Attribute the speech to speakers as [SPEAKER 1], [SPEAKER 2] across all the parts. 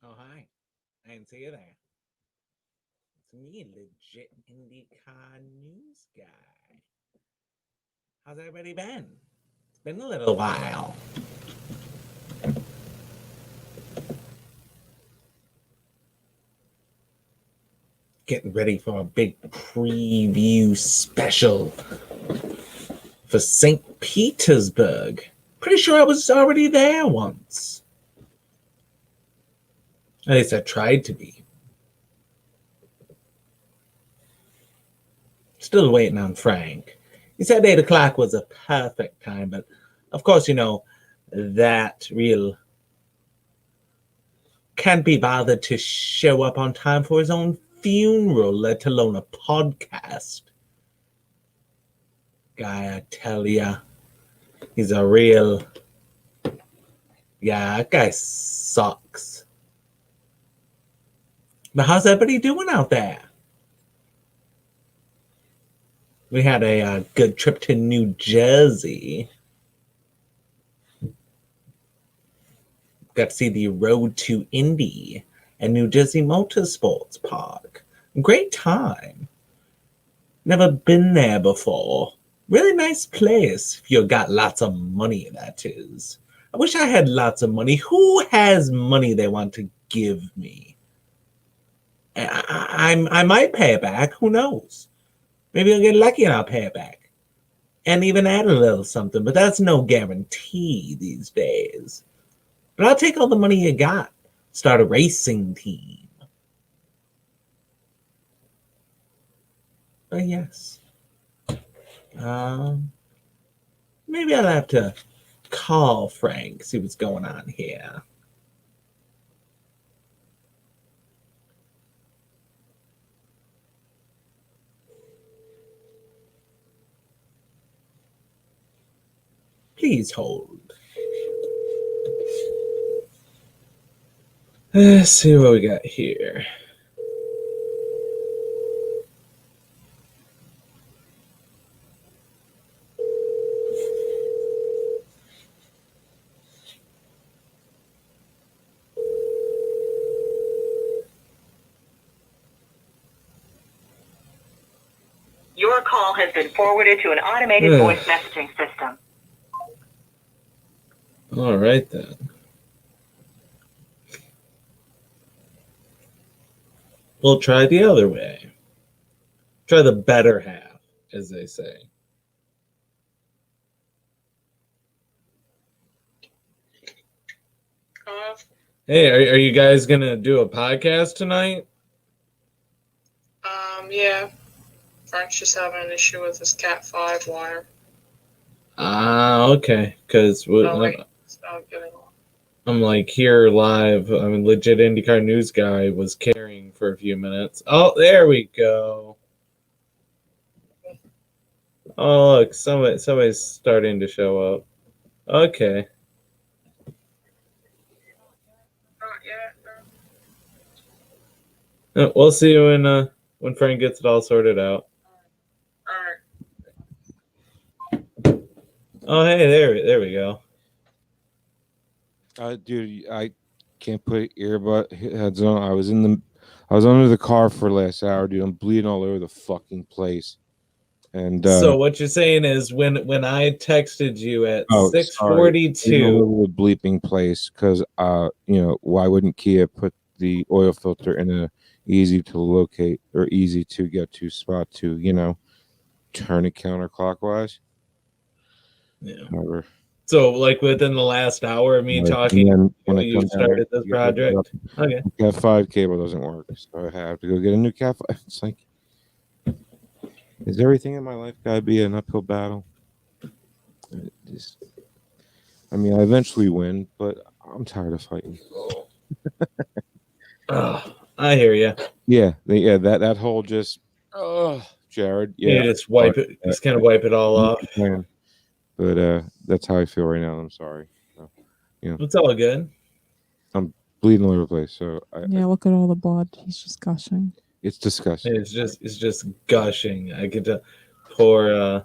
[SPEAKER 1] Oh, hi. I didn't see you there. It's me, legit IndyCar news guy. How's everybody been? It's been a little while. Getting ready for a big preview special for St. Petersburg. Pretty sure I was already there once. At least I tried to be. Still waiting on Frank. He said 8 o'clock was a perfect time, but of course, that real can't be bothered to show up on time for his own funeral, let alone a podcast. Guy, I tell ya, he's a real. Yeah, that guy sucks. But how's everybody doing out there? We had a good trip to New Jersey. Got to see the road to Indy and New Jersey Motorsports Park. Great time. Never been there before. Really nice place if you got lots of money, that is. I wish I had lots of money. Who has money they want to give me? I might pay it back. Who knows? Maybe I'll get lucky and I'll pay it back. And even add a little something, but that's no guarantee these days. But I'll take all the money you got. Start a racing team. But yes. Maybe I'll have to call Frank, see what's going on here. Please hold. Let's see what we got here.
[SPEAKER 2] Your call has been forwarded to an automated voice messaging system.
[SPEAKER 1] All right, then. We'll try the other way. Try the better half, as they say. Hey, are you guys going to do a podcast tonight?
[SPEAKER 3] Yeah. Frank's just having an issue with his Cat 5 wire.
[SPEAKER 1] Okay. Because I'm like here live. I'm a legit IndyCar news guy. Was carrying for a few minutes. Oh, there we go. Oh, look, somebody's starting to show up. Okay. We'll see you when Frank gets it all sorted out. Oh, hey, there we go.
[SPEAKER 4] Dude, I can't put earbuds on. I was under the car for the last hour, dude. I'm bleeding all over the fucking place. And
[SPEAKER 1] so what you're saying is when I texted you at 6:42,
[SPEAKER 4] the bleeping place, because why wouldn't Kia put the oil filter in a easy to locate or easy to get to spot to turn it counterclockwise?
[SPEAKER 1] Yeah.
[SPEAKER 4] However,
[SPEAKER 1] so like within the last hour of me talking, when you started this project, okay.
[SPEAKER 4] Cat 5 cable doesn't work, so I have to go get a new Cat 5. It's like, is everything in my life gotta be an uphill battle? I mean, I eventually win, but I'm tired of fighting.
[SPEAKER 1] I hear you.
[SPEAKER 4] Yeah, that whole just, Jared. Yeah,
[SPEAKER 1] you just wipe it, just kind of wipe it all off.
[SPEAKER 4] But that's how I feel right now. I'm sorry. So,
[SPEAKER 1] it's all good.
[SPEAKER 4] I'm bleeding all over the place. So
[SPEAKER 5] look at all the blood. He's just gushing.
[SPEAKER 4] It's disgusting.
[SPEAKER 1] It's just gushing. I get to poor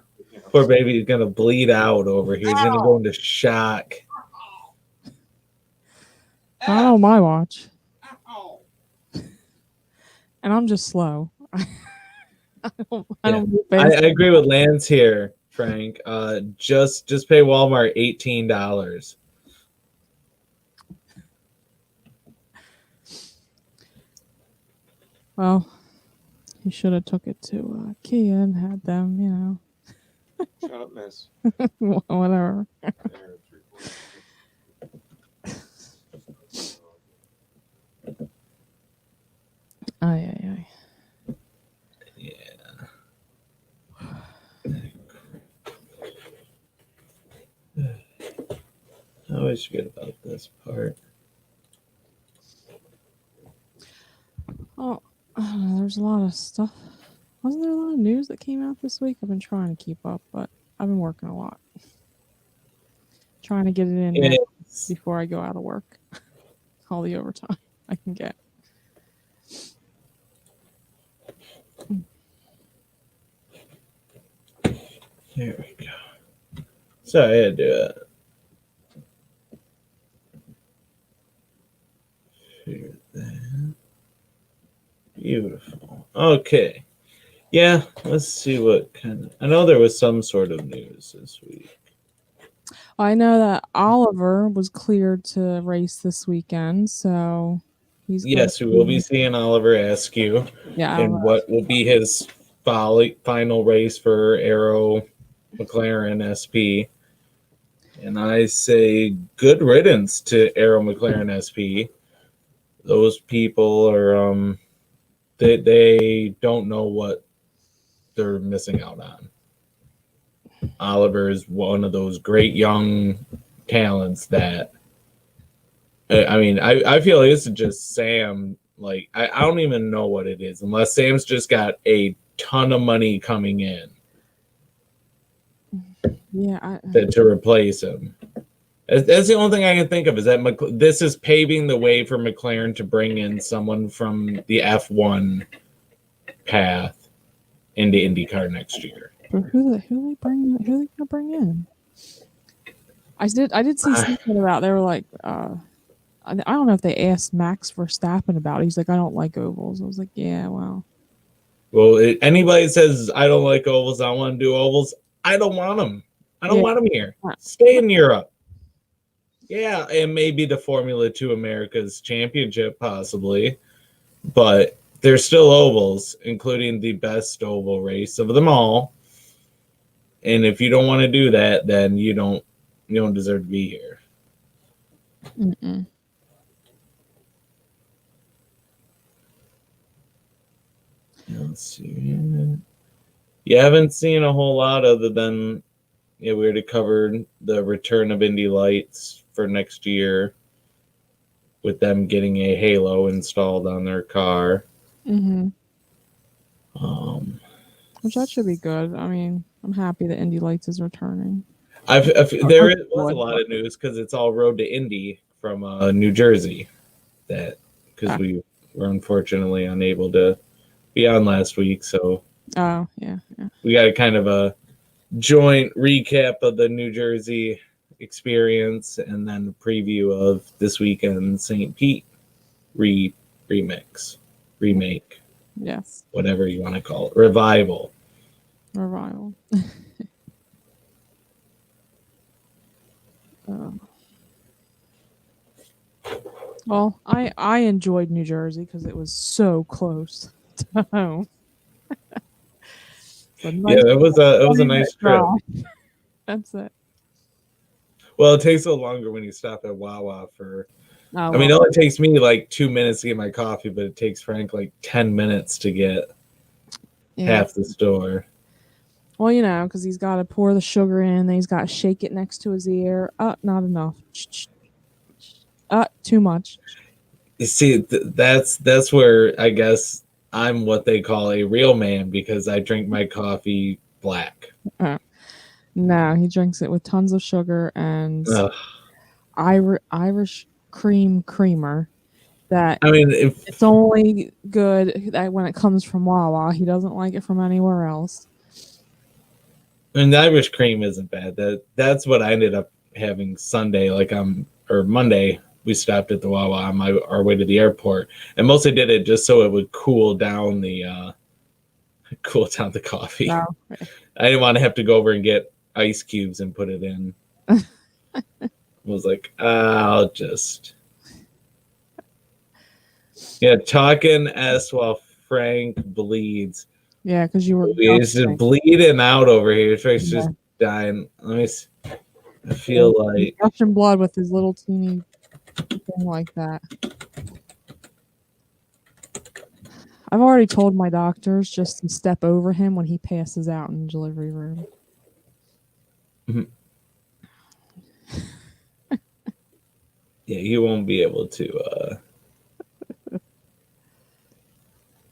[SPEAKER 1] baby is gonna bleed out over here. He's gonna go into shock.
[SPEAKER 5] Not on my watch. and I'm just slow. I
[SPEAKER 1] Yeah.
[SPEAKER 5] don't move
[SPEAKER 1] I
[SPEAKER 5] fast.
[SPEAKER 1] agree with Lance here, Frank. Just pay Walmart $18.
[SPEAKER 5] Well, he should have took it to Kia and had them, you know,
[SPEAKER 4] Shut up, miss.
[SPEAKER 5] whatever. Aye.
[SPEAKER 1] Yeah. I always forget about this part.
[SPEAKER 5] Oh, there's a lot of stuff. Wasn't there a lot of news that came out this week? I've been trying to keep up, but I've been working a lot. Trying to get it in now
[SPEAKER 1] It's-
[SPEAKER 5] before I go out of work. All the overtime I can get.
[SPEAKER 1] There we go. So I had to do it. Figure that. Beautiful. Okay. Yeah, let's see what kind of. I know there was some sort of news this week.
[SPEAKER 5] I know that Oliver was cleared to race this weekend, so he's
[SPEAKER 1] Yes, we will be seeing Oliver Askew
[SPEAKER 5] Yeah,
[SPEAKER 1] in what will be his final race for Aero McLaren SP. And I say good riddance to Aero McLaren SP. Those people are they don't know what they're missing out on. Oliver is one of those great young talents that I mean, I feel like this is just Sam. Like, I don't even know what it is unless Sam's just got a ton of money coming in to replace him. That's the only thing I can think of is that this is paving the way for McLaren to bring in someone from the F1 path into IndyCar next year.
[SPEAKER 5] But who they gonna bring in? I did see something about they were like I don't know if they asked Max Verstappen about it. He's like, I don't like ovals. I was like, yeah, well.
[SPEAKER 1] Well, anybody says I don't like ovals, I want to do ovals. I don't want them. I don't want them here. Stay in Europe. Yeah, and maybe the Formula 2 America's Championship, possibly. But they're still ovals, including the best oval race of them all. And if you don't want to do that, then you don't deserve to be here.
[SPEAKER 5] Mm-mm.
[SPEAKER 1] Let's see. You haven't seen a whole lot other than we already covered the return of Indy Lights for next year with them getting a halo installed on their car.
[SPEAKER 5] Mm-hmm. Which that should be good. I mean, I'm happy that Indy Lights is returning.
[SPEAKER 1] There was a lot of news because it's all Road to Indy from New Jersey. Because we were unfortunately unable to be on last week, so
[SPEAKER 5] yeah.
[SPEAKER 1] We got a kind of a joint recap of the New Jersey experience and then a preview of this weekend St. Pete remake,
[SPEAKER 5] yes,
[SPEAKER 1] whatever you want to call it, revival.
[SPEAKER 5] Well, I enjoyed New Jersey because it was so close to home.
[SPEAKER 1] It was a nice trip.
[SPEAKER 5] That's it.
[SPEAKER 1] Well, it takes a little longer when you stop at Wawa for.
[SPEAKER 5] Oh,
[SPEAKER 1] I mean, it only takes me like 2 minutes to get my coffee, but it takes Frank like 10 minutes to get half the store.
[SPEAKER 5] Well, because he's got to pour the sugar in, then he's got to shake it next to his ear. Not enough. Too much.
[SPEAKER 1] You see, that's where I guess I'm what they call a real man because I drink my coffee black.
[SPEAKER 5] No, he drinks it with tons of sugar and Irish creamer. That
[SPEAKER 1] I mean,
[SPEAKER 5] it's only good that when it comes from Wawa. He doesn't like it from anywhere else.
[SPEAKER 1] And the Irish cream isn't bad. That's what I ended up having Sunday, or Monday we stopped at the Wawa on our way to the airport, and mostly did it just so it would cool down the coffee.
[SPEAKER 5] No.
[SPEAKER 1] I didn't want to have to go over and get ice cubes and put it in. I was like, I'll just talking S while Frank bleeds.
[SPEAKER 5] Yeah, because you were.
[SPEAKER 1] He's just bleeding out over here. Frank's just dying. Let me see. I feel like
[SPEAKER 5] gushing blood with his little teeny thing like that. I've already told my doctors just to step over him when he passes out in the delivery room.
[SPEAKER 1] Mhm. Yeah, you won't be able to.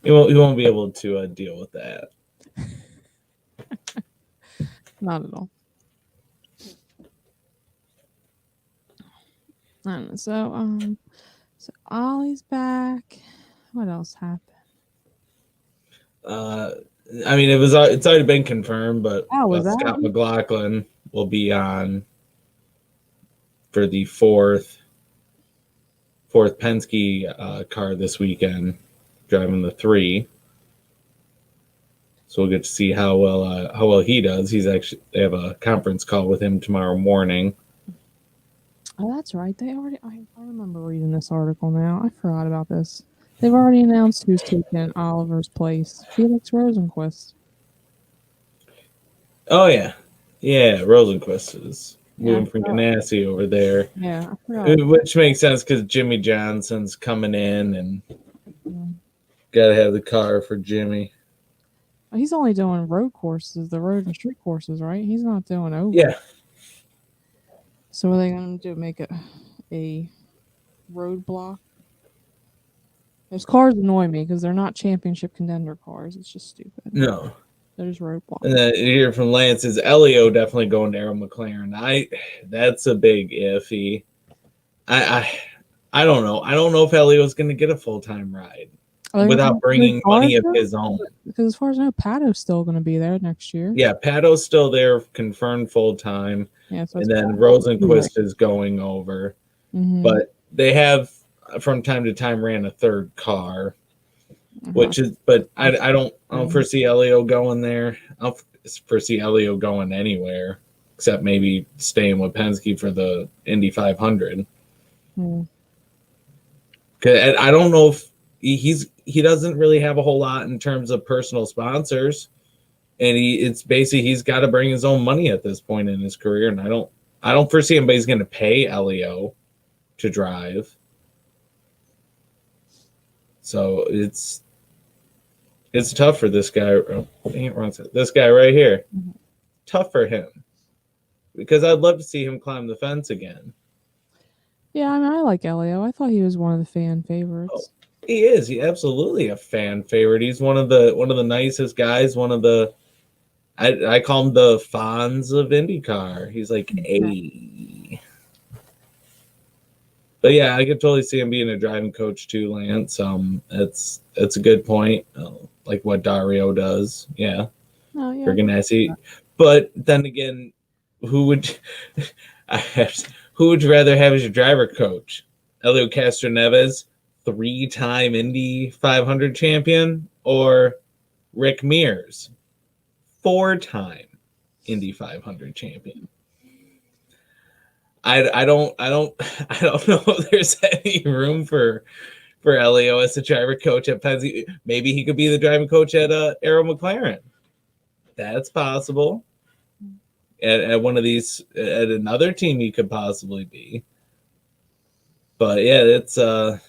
[SPEAKER 1] You won't be able to deal with that.
[SPEAKER 5] Not at all. So Ollie's back. What else happened?
[SPEAKER 1] I mean, it's already been confirmed, but Scott
[SPEAKER 5] that?
[SPEAKER 1] McLaughlin will be on for the fourth Penske car this weekend, driving the 3. So we'll get to see how well he does. They have a conference call with him tomorrow morning.
[SPEAKER 5] Oh, that's right. I remember reading this article now. I forgot about this. They've already announced who's taking Oliver's place. Felix Rosenquist.
[SPEAKER 1] Oh yeah. Rosenquist is moving from Ganassi over there.
[SPEAKER 5] Yeah, I forgot.
[SPEAKER 1] Which makes sense because Jimmy Johnson's coming in and gotta have the car for Jimmy.
[SPEAKER 5] He's only doing road courses, the road and street courses, right? He's not doing over.
[SPEAKER 1] Yeah.
[SPEAKER 5] So are they going to make a roadblock? Those cars annoy me because they're not championship contender cars. It's just stupid.
[SPEAKER 1] No.
[SPEAKER 5] There's roadblocks.
[SPEAKER 1] And then you hear from Lance is Elio definitely going to Arrow McLaren. That's a big iffy. I don't know. I don't know if Elio's going to get a full-time ride without bringing money of his own.
[SPEAKER 5] Because as far as I know, Pato's still going to be there next year.
[SPEAKER 1] Yeah, Pato's still there, confirmed full-time.
[SPEAKER 5] Yeah, so
[SPEAKER 1] and then Rosenquist is going over.
[SPEAKER 5] Mm-hmm.
[SPEAKER 1] But they have, from time to time, ran a third car, which is, but I don't foresee Elio going there. I don't foresee Elio going anywhere, except maybe staying with Penske for the Indy 500. Cause I don't know if he doesn't really have a whole lot in terms of personal sponsors, and he's got to bring his own money at this point in his career, and I don't foresee anybody's going to pay Elio to drive. So it's tough for this guy. This guy right here, tough for him, because I'd love to see him climb the fence again.
[SPEAKER 5] Yeah, I mean, I like Elio. I thought he was one of the fan favorites.
[SPEAKER 1] Oh, he is. He absolutely a fan favorite. He's one of the nicest guys. One of the I call him the Fonz of IndyCar. He's like a. But yeah, I could totally see him being a driving coach too, Lance. It's a good point. Like what Dario does. Yeah.
[SPEAKER 5] Oh, yeah.
[SPEAKER 1] For Ganassi. But then again, who would you rather have as your driver coach? Elio Castroneves, 3-time Indy 500 champion, or Rick Mears, 4-time Indy 500 champion? I don't know if there's any room for Elio as the driver coach at Penske. Maybe he could be the driving coach at Arrow McLaren. That's possible. At one of these, at another team, he could possibly be. But yeah, it'll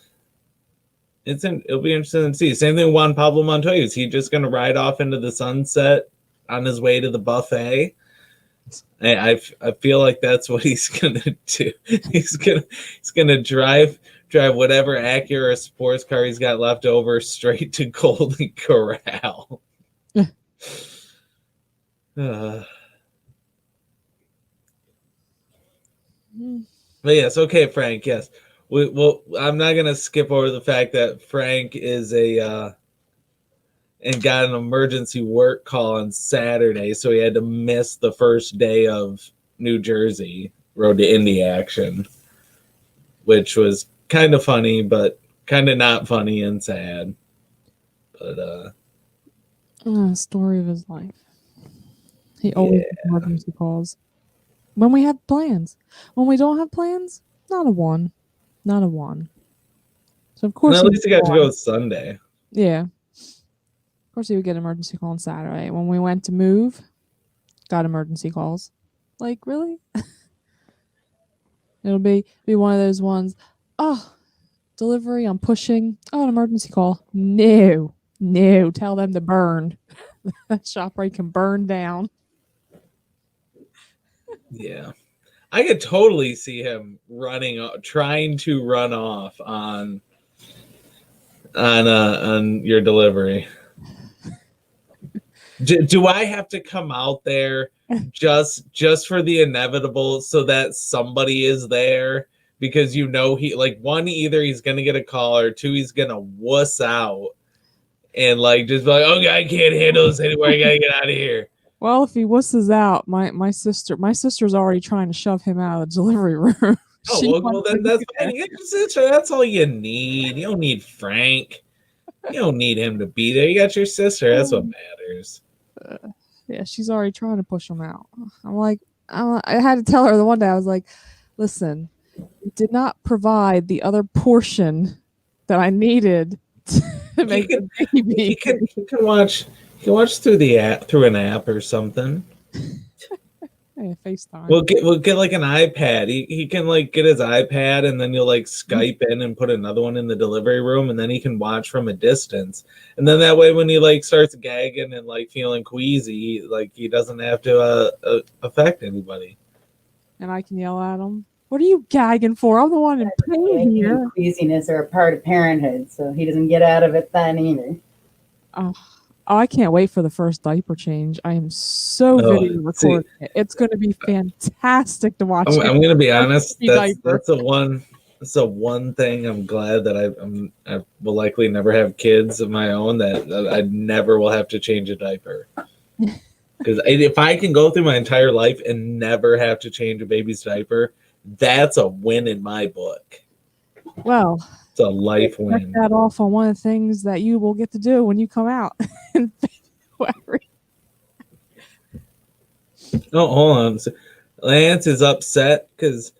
[SPEAKER 1] be interesting to see. Same thing with Juan Pablo Montoya. Is he just going to ride off into the sunset on his way to the buffet? I feel like that's what he's going to do. He's gonna drive whatever Acura sports car he's got left over straight to Golden Corral. But yes, okay, Frank. Yes, I'm not gonna skip over the fact that Frank is and got an emergency work call on Saturday, so he had to miss the first day of New Jersey Road to Indy action. which was kind of funny, but kind of not funny and sad. But
[SPEAKER 5] story of his life. He always gets emergency calls. When we have plans. When we don't have plans, not a one. Not a one. So of course
[SPEAKER 1] at least you got to go Sunday.
[SPEAKER 5] Yeah. Of course he would get an emergency call on Saturday. When we went to move, got emergency calls. Like, really? It'll be one of those ones. Oh, delivery, I'm pushing. Oh, an emergency call. No. Tell them to burn. That shop right can burn down.
[SPEAKER 1] Yeah. I could totally see him trying to run off on your delivery. Do I have to come out there just for the inevitable so that somebody is there? Because he like one, either he's gonna get a call, or two, he's gonna wuss out and like just be like, okay, I can't handle this anymore. I gotta get out of here.
[SPEAKER 5] Well, if he wusses out, my sister's already trying to shove him out of the delivery room.
[SPEAKER 1] Oh, well then that's fine. You got your sister. That's all you need. You don't need Frank. You don't need him to be there. You got your sister. That's what matters.
[SPEAKER 5] Yeah, she's already trying to push him out. I'm like, I had to tell her the one day. I was like, listen, you did not provide the other portion that I needed to make a baby.
[SPEAKER 1] He can watch through the app, through an app or something.
[SPEAKER 5] Hey, FaceTime.
[SPEAKER 1] We'll get like an iPad. He can like get his iPad, and then you'll like Skype in and put another one in the delivery room, and then he can watch from a distance. And then that way, when he like starts gagging and like feeling queasy, like he doesn't have to affect anybody.
[SPEAKER 5] And I can yell at him. What are you gagging for? I'm the one in pain here.
[SPEAKER 6] Queasiness are a part of parenthood, so he doesn't get out of it then either.
[SPEAKER 5] Oh, I can't wait for the first diaper change. I am so video recording it. It's going to be fantastic to watch.
[SPEAKER 1] I'm going to be honest. That's the one thing I'm glad that I will likely never have kids of my own, that I never will have to change a diaper. Because if I can go through my entire life and never have to change a baby's diaper, that's a win in my book.
[SPEAKER 5] Well,
[SPEAKER 1] it's a life win.
[SPEAKER 5] Check that off on one of the things that you will get to do when you come out in February.
[SPEAKER 1] Oh, hold on. Lance is upset because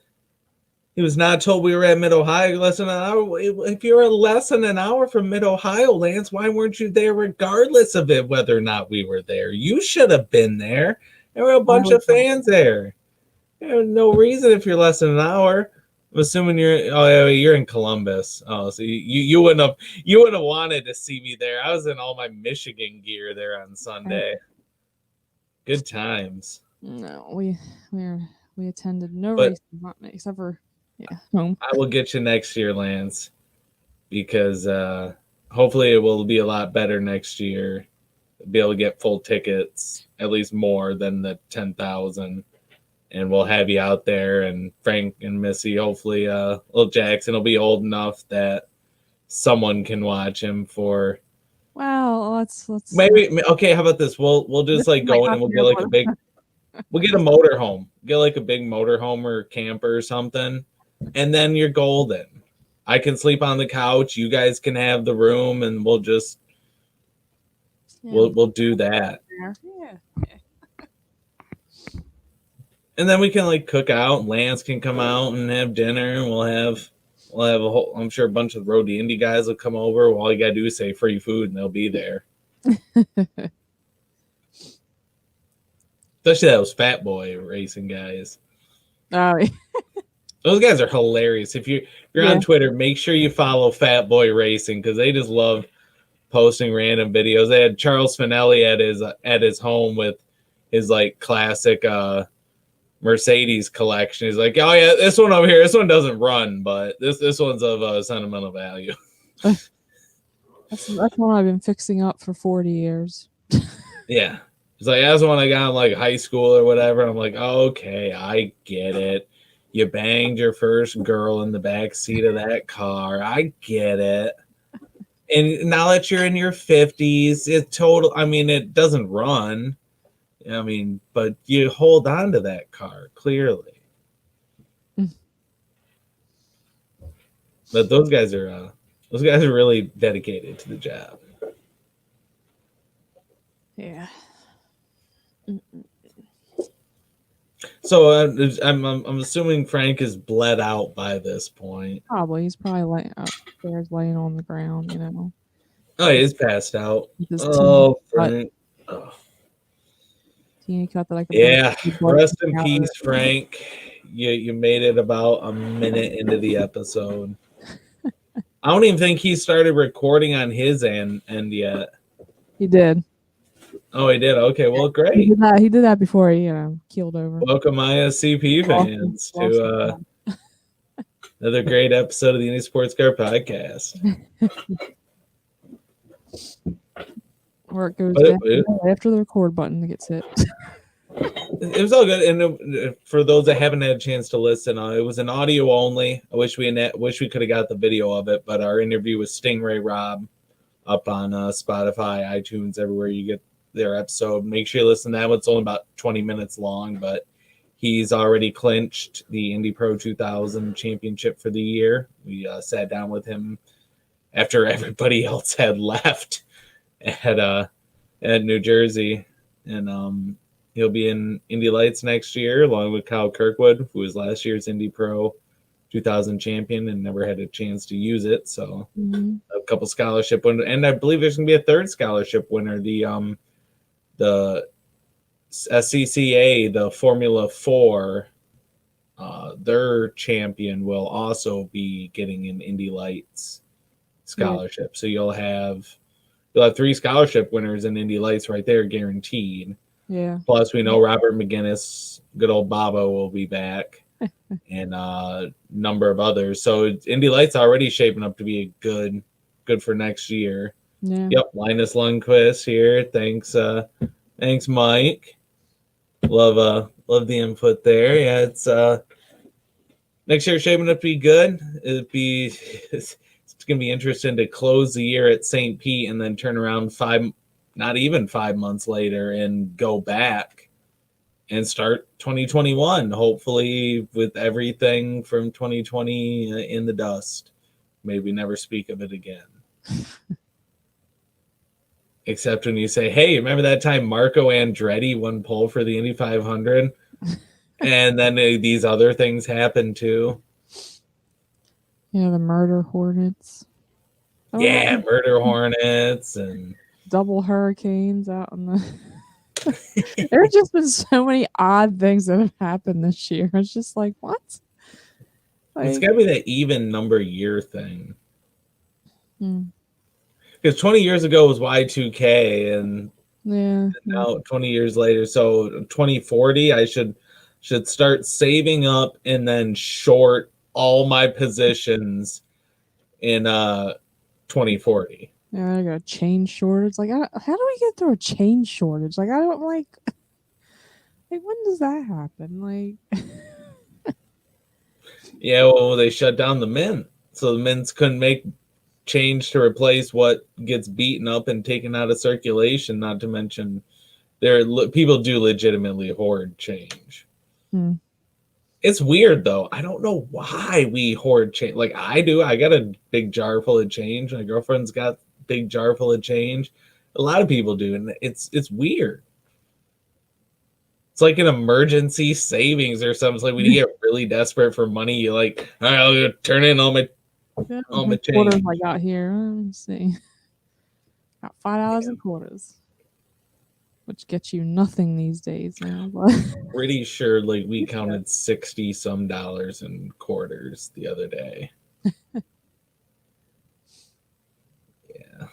[SPEAKER 1] he was not told we were at Mid-Ohio less than an hour. If you're less than an hour from Mid-Ohio, Lance, why weren't you there regardless of it, whether or not we were there? You should have been there. There were a bunch of fans there. There's no reason if you're less than an hour. I'm assuming you're in Columbus. Oh, so you wouldn't have wanted to see me there. I was in all my Michigan gear there on Sunday. Good times.
[SPEAKER 5] No, we attended no races except for home.
[SPEAKER 1] I will get you next year, Lance, because hopefully it will be a lot better next year. Be able to get full tickets, at least more than the 10,000. And we'll have you out there, and Frank and Missy, hopefully little Jackson will be old enough that someone can watch him for.
[SPEAKER 5] Well, let's
[SPEAKER 1] maybe okay. How about this? We'll just like go in and we'll get like a big, we'll get a motorhome, get like a big motorhome or camper or something, and then you're golden. I can sleep on the couch. You guys can have the room, and we'll just we'll do that.
[SPEAKER 5] Yeah.
[SPEAKER 1] And then we can like cook out, and Lance can come out and have dinner, and we'll have a whole, I'm sure a bunch of Road to Indy guys will come over. All you gotta do is say free food and they'll be there. Especially those Fat Boy racing guys.
[SPEAKER 5] Oh, yeah.
[SPEAKER 1] Those guys are hilarious. If you're on Twitter, make sure you follow Fat Boy Racing, because they just love posting random videos. They had Charles Finelli at his home with his like classic Mercedes collection. He's like, oh yeah, this one over here, this one doesn't run, but this one's of sentimental value.
[SPEAKER 5] That's one I've been fixing up for 40 years.
[SPEAKER 1] Yeah. It's like, that's one I got in like high school or whatever. I'm like, okay, I get it. You banged your first girl in the back seat of that car. I get it. And now that you're in your 50s, it doesn't run. I mean, but you hold on to that car, clearly. But those guys are really dedicated to the job.
[SPEAKER 5] Yeah.
[SPEAKER 1] So I'm assuming Frank is bled out by this point.
[SPEAKER 5] Probably. He's probably laying upstairs, laying on the ground, you know.
[SPEAKER 1] Oh, he is passed out.
[SPEAKER 5] With his
[SPEAKER 1] Oh,
[SPEAKER 5] cut.
[SPEAKER 1] Frank. Oh.
[SPEAKER 5] Teeny cut that I could
[SPEAKER 1] Yeah.
[SPEAKER 5] blood
[SPEAKER 1] Rest in
[SPEAKER 5] out.
[SPEAKER 1] peace, Frank. You made it about a minute into the episode. I don't even think he started recording on his end yet.
[SPEAKER 5] He did.
[SPEAKER 1] Oh, he did. Okay, well,
[SPEAKER 5] He
[SPEAKER 1] great.
[SPEAKER 5] did that. He did that before he keeled over.
[SPEAKER 1] Welcome, ISCP fans, to another great episode of the Indy Sports Car Podcast.
[SPEAKER 5] Where it goes
[SPEAKER 1] But
[SPEAKER 5] down after the record button gets hit.
[SPEAKER 1] It was all good, and for those that haven't had a chance to listen, it was an audio only. I wish we could have got the video of it, but our interview with Stingray Rob up on Spotify, iTunes, everywhere you get their episode. Make sure you listen to that one. It's only about 20 minutes long, but he's already clinched the Indy Pro 2000 championship for the year. We sat down with him after everybody else had left at New Jersey, and he'll be in Indy Lights next year, along with Kyle Kirkwood, who was last year's Indy Pro 2000 champion and never had a chance to use it. So a couple scholarship winners, and I believe there's going to be a third scholarship winner. The SCCA, the Formula 4, their champion will also be getting an Indy Lights scholarship. So you'll have 3 scholarship winners in Indy Lights right there, guaranteed.
[SPEAKER 5] Yeah.
[SPEAKER 1] Plus, we know Robert McGinnis, good old Bobo, will be back, and a number of others. So Indy Lights already shaping up to be good for next year.
[SPEAKER 5] Yeah.
[SPEAKER 1] Yep, Linus Lundqvist here. Thanks, Mike. Love the input there. Yeah, it's next year shaping up to be good. It's gonna be interesting to close the year at St. Pete and then turn around not even 5 months later and go back and start 2021, hopefully with everything from 2020 in the dust. Maybe never speak of it again. Except when you say, hey, remember that time Marco Andretti won pole for the Indy 500? And then these other things happen too.
[SPEAKER 5] Yeah, the murder hornets.
[SPEAKER 1] Yeah, murder hornets and
[SPEAKER 5] double hurricanes out in the there's just been so many odd things that have happened this year. It's just like, what?
[SPEAKER 1] It's gotta be that even number year thing.
[SPEAKER 5] Hmm.
[SPEAKER 1] Because 20 years ago was Y2K, and
[SPEAKER 5] Yeah.
[SPEAKER 1] now 20 years later, so 2040, I should start saving up and then short all my positions in 2040.
[SPEAKER 5] Yeah, I got a chain shortage. Like, how do we get through a chain shortage? Like, I don't like when does that happen? Like,
[SPEAKER 1] yeah, well, they shut down the mint, so the mints couldn't make change to replace what gets beaten up and taken out of circulation. Not to mention, people do legitimately hoard change. It's weird though. I don't know why we hoard change. Like I do. I got a big jar full of change. My girlfriend's got a big jar full of change. A lot of people do, and it's weird. It's like an emergency savings or something. It's like when you get really desperate for money, you're like, all right, I'll turn in all my change.
[SPEAKER 5] Quarters I got here. Let me see. Got $5 in quarters, which gets you nothing these days now. But
[SPEAKER 1] pretty sure like we counted $60 some in quarters the other day. Yeah,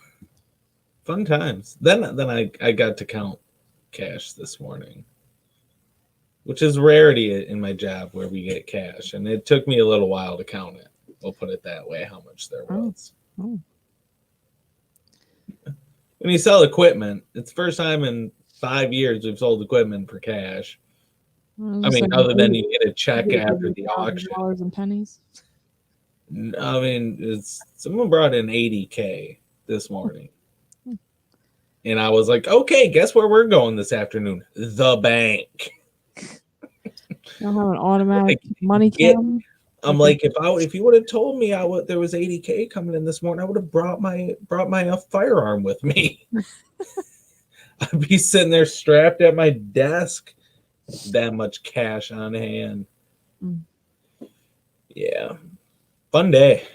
[SPEAKER 1] fun times. Then I got to count cash this morning, which is rarity in my job where we get cash, and it took me a little while to count it. We'll put it that way, how much there was.
[SPEAKER 5] Oh.
[SPEAKER 1] When you sell equipment, it's the first time in 5 years we've sold equipment for cash. I mean, other than you get a check after the auction.
[SPEAKER 5] Dollars and pennies.
[SPEAKER 1] I mean, someone brought in $80K this morning. And I was like, okay, guess where we're going this afternoon? The bank.
[SPEAKER 5] You don't have an automatic money counter?
[SPEAKER 1] I'm like, if you would have told me there was 80K coming in this morning, I would have brought my firearm with me. I'd be sitting there strapped at my desk, that much cash on hand.
[SPEAKER 5] Mm.
[SPEAKER 1] Yeah, fun day.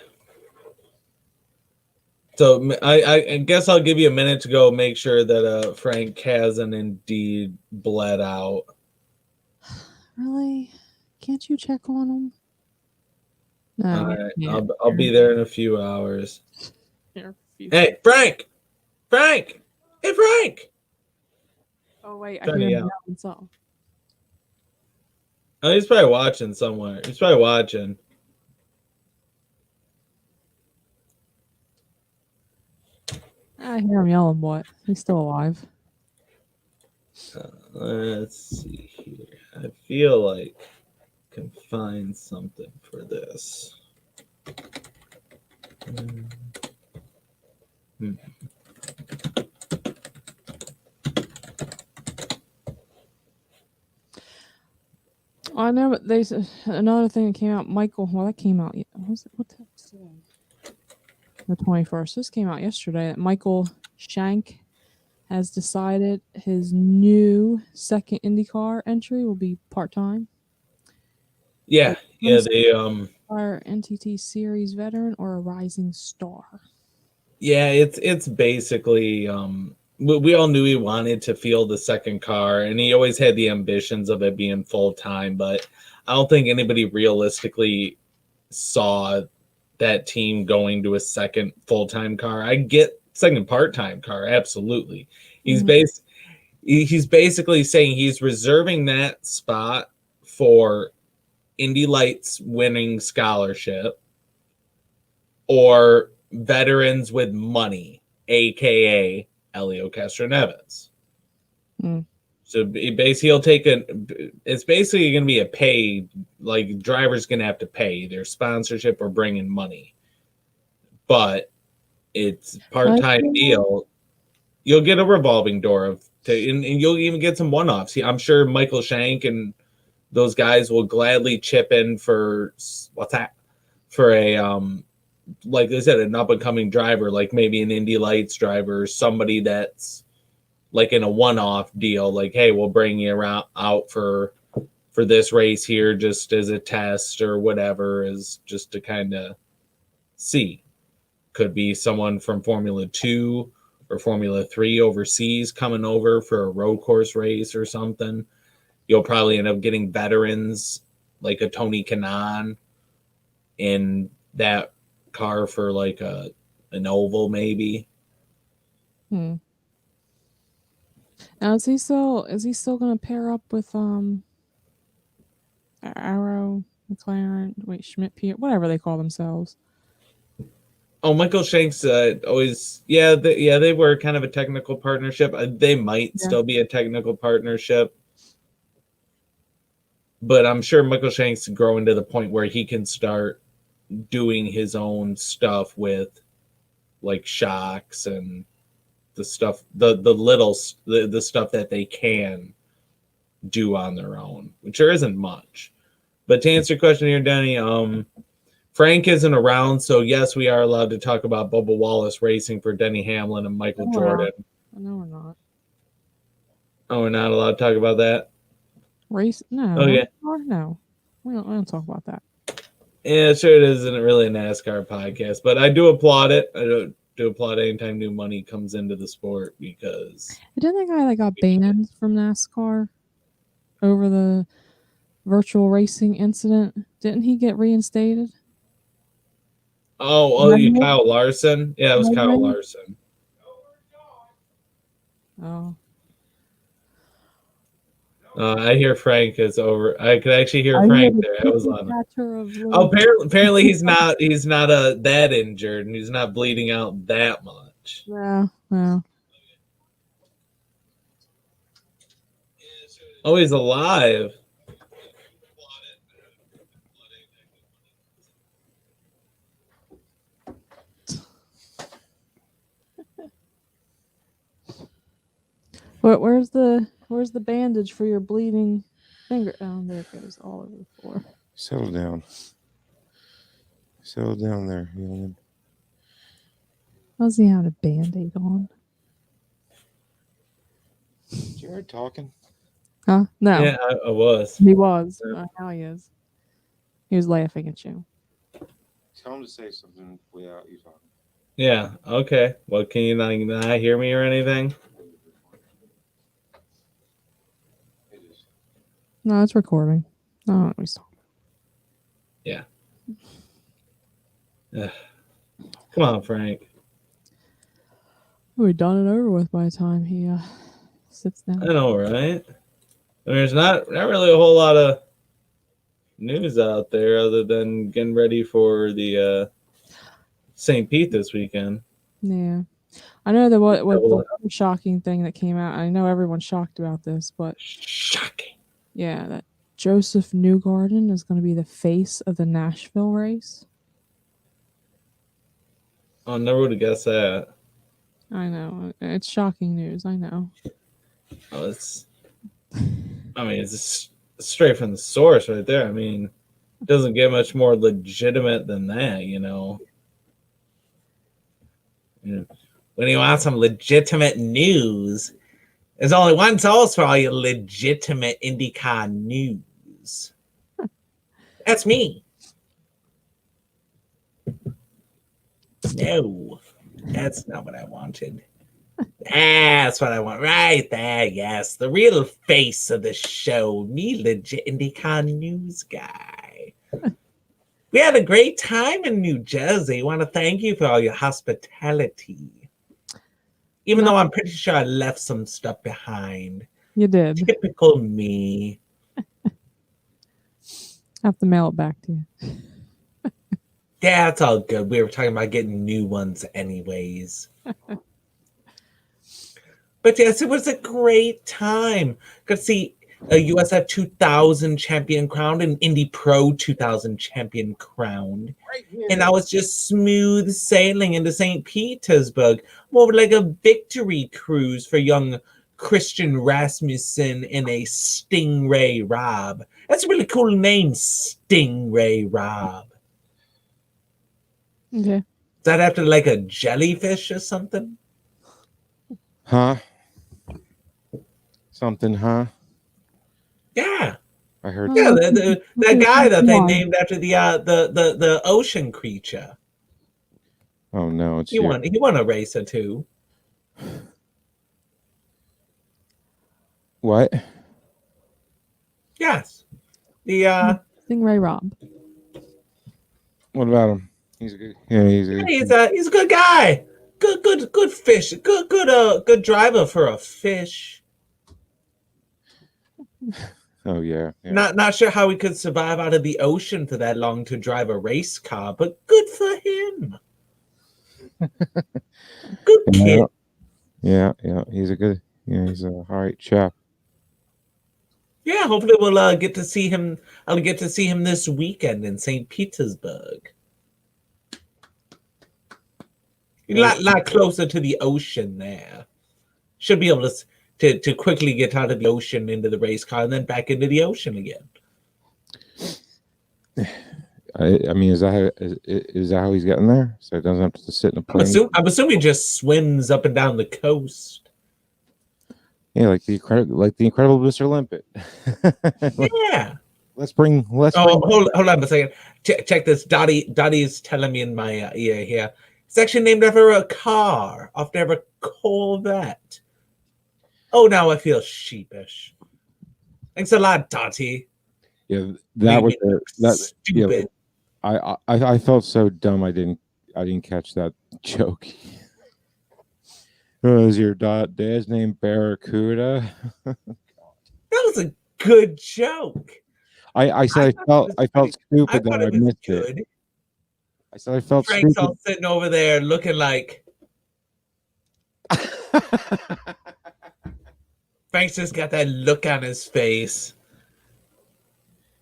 [SPEAKER 1] So I guess I'll give you a minute to go make sure that Frank hasn't indeed bled out.
[SPEAKER 5] Really? Can't you check on him? No.
[SPEAKER 1] All right,
[SPEAKER 5] Yeah.
[SPEAKER 1] I'll be there in a few hours.
[SPEAKER 5] Here,
[SPEAKER 1] Hey, Frank! Frank! Hey, Frank!
[SPEAKER 5] Oh wait, I
[SPEAKER 1] Trying to
[SPEAKER 5] hear
[SPEAKER 1] yell.
[SPEAKER 5] him yelling something.
[SPEAKER 1] Oh, he's probably watching somewhere. He's probably watching.
[SPEAKER 5] I hear him yelling. What? He's still alive.
[SPEAKER 1] Let's see here. I feel like I can find something for this.
[SPEAKER 5] I know, but there's another thing that came out. Michael, well, that came out. What was it? What the heck's today? The 21st. This came out yesterday. That Michael Shank has decided his new second IndyCar entry will be part-time.
[SPEAKER 1] Yeah, they
[SPEAKER 5] Are NTT Series veteran or a rising star?
[SPEAKER 1] yeah, it's basically we all knew he wanted to field the second car, and he always had the ambitions of it being full time, but I don't think anybody realistically saw that team going to a second full time car. I get second part time car, absolutely. He's basically saying he's reserving that spot for Indy Lights winning scholarship or veterans with money, aka Elio Castroneves. So he'll take it's basically going to be a pay, like drivers going to have to pay their sponsorship or bring in money, but it's part-time deal. You'll get a revolving door and you'll even get some one-offs. I'm sure Michael Shank and those guys will gladly chip in for a like I said, an up-and-coming driver, like maybe an Indy Lights driver, or somebody that's like in a one-off deal, like, hey, we'll bring you out for this race here just as a test or whatever, is just to kind of see. Could be someone from Formula 2 or Formula 3 overseas coming over for a road course race or something. You'll probably end up getting veterans like a Tony Kanaan in that car for like an oval maybe.
[SPEAKER 5] Now is he still gonna pair up with Arrow, McLaren, Schmidt, Pierre, whatever they call themselves?
[SPEAKER 1] Oh, Michael Shanks always, they were kind of a technical partnership. They might still be a technical partnership, but I'm sure Michael Shanks growing to the point where he can start doing his own stuff with like shocks and the stuff, the stuff that they can do on their own, which there isn't much. But to answer your question here, Denny, Frank isn't around, so yes, we are allowed to talk about Bubba Wallace racing for Denny Hamlin and Michael Jordan.
[SPEAKER 5] No, we're not.
[SPEAKER 1] Oh, we're not allowed to talk about that?
[SPEAKER 5] Race? No.
[SPEAKER 1] Okay.
[SPEAKER 5] No. We don't talk about that.
[SPEAKER 1] Yeah, sure, it isn't really a NASCAR podcast, but I do applaud it. I do applaud anytime new money comes into the sport because...
[SPEAKER 5] Didn't that guy that got banned from NASCAR over the virtual racing incident? Didn't he get reinstated?
[SPEAKER 1] You Kyle Larson? Yeah, it was Kyle Larson.
[SPEAKER 5] Oh.
[SPEAKER 1] I hear Frank is over. I could actually hear Frank there. That was loud. Apparently he's not that injured and he's not bleeding out that much.
[SPEAKER 5] Yeah.
[SPEAKER 1] Oh, he's alive.
[SPEAKER 5] Where's the bandage for your bleeding finger? Oh, there it goes all over the floor.
[SPEAKER 4] Settle down. Settle down there, youngin.
[SPEAKER 5] How's he had a band-aid on?
[SPEAKER 4] Jared talking.
[SPEAKER 5] Huh? No.
[SPEAKER 1] Yeah, I was.
[SPEAKER 5] He was.
[SPEAKER 1] Yeah.
[SPEAKER 5] Now he is. He was laughing at you.
[SPEAKER 4] Tell him to say something without you talking.
[SPEAKER 1] Yeah. Okay. Well, can you not hear me or anything?
[SPEAKER 4] It is.
[SPEAKER 5] No, it's recording. Oh, he's talking.
[SPEAKER 1] Yeah. Ugh. Come on, Frank.
[SPEAKER 5] We're done and over with by the time he sits
[SPEAKER 1] I
[SPEAKER 5] down.
[SPEAKER 1] know, right? There's not really a whole lot of news out there other than getting ready for the St. Pete this weekend.
[SPEAKER 5] Yeah. I know that what
[SPEAKER 1] Double
[SPEAKER 5] the
[SPEAKER 1] up.
[SPEAKER 5] other shocking thing that came out, I know everyone's shocked about this, but
[SPEAKER 1] Shocking.
[SPEAKER 5] yeah, that Joseph Newgarden is going to be the face of the Nashville race.
[SPEAKER 1] I never would have guessed that.
[SPEAKER 5] I know. It's shocking news. I know.
[SPEAKER 1] Oh, it's straight from the source right there. I mean, it doesn't get much more legitimate than that, you know. When you want some legitimate news, there's only one source for all your legitimate IndyCar news. That's me. No, that's not what I wanted. That's what I want right there. Yes, the real face of the show, me, legit IndyCar news guy. We had a great time in New Jersey. I want to thank you for all your hospitality. Even though I'm pretty sure I left some stuff behind.
[SPEAKER 5] You did.
[SPEAKER 1] Typical me.
[SPEAKER 5] Have to mail it back to you.
[SPEAKER 1] Yeah, it's all good. We were talking about getting new ones anyways. But yes, it was a great time. Got to see a USF 2000 champion crowned and Indy Pro 2000 champion crowned. And I was just smooth sailing into St. Petersburg, more like a victory cruise for young Christian Rasmussen and a Stingray Rob. That's a really cool name, Stingray Rob.
[SPEAKER 5] Okay.
[SPEAKER 1] Is that after like a jellyfish or something?
[SPEAKER 4] Huh? Something, huh?
[SPEAKER 1] Yeah.
[SPEAKER 4] I heard.
[SPEAKER 1] Yeah, that guy that they named after the ocean creature.
[SPEAKER 4] Oh no, it's
[SPEAKER 1] He won a race or two.
[SPEAKER 4] What?
[SPEAKER 1] Yes. The
[SPEAKER 5] Stingray Rob.
[SPEAKER 4] What about him? He's a good. Yeah, he's
[SPEAKER 1] he's a good guy. Good fish. Good driver for a fish.
[SPEAKER 4] Oh yeah.
[SPEAKER 1] Not sure how he could survive out of the ocean for that long to drive a race car, but good for him. Good kid.
[SPEAKER 4] Yeah. He's a good. Yeah, he's a all right chap.
[SPEAKER 1] Yeah, hopefully we'll get to see him. I'll get to see him this weekend in St. Petersburg. A lot closer to the ocean there. Should be able to quickly get out of the ocean into the race car and then back into the ocean again.
[SPEAKER 4] I mean, is that how he's getting there? So he doesn't have to sit in a plane.
[SPEAKER 1] I'm assuming he just swims up and down the coast.
[SPEAKER 4] Yeah, like the incredible Mr. Limpet.
[SPEAKER 1] Yeah.
[SPEAKER 4] Let's bring.
[SPEAKER 1] Hold on a second. Check this. Dottie's telling me in my ear here. It's actually named after a car, after a Corvette. Oh, now I feel sheepish. Thanks a lot, Dottie.
[SPEAKER 4] Yeah, that was
[SPEAKER 1] stupid.
[SPEAKER 4] Yeah, I felt so dumb. I didn't catch that joke. Was your dad's name Barracuda?
[SPEAKER 1] That was a good joke.
[SPEAKER 4] I said I felt stupid that I missed
[SPEAKER 1] good.
[SPEAKER 4] it. I said I felt
[SPEAKER 1] Frank's
[SPEAKER 4] stupid.
[SPEAKER 1] all sitting over there looking like Frank's just got that look on his face.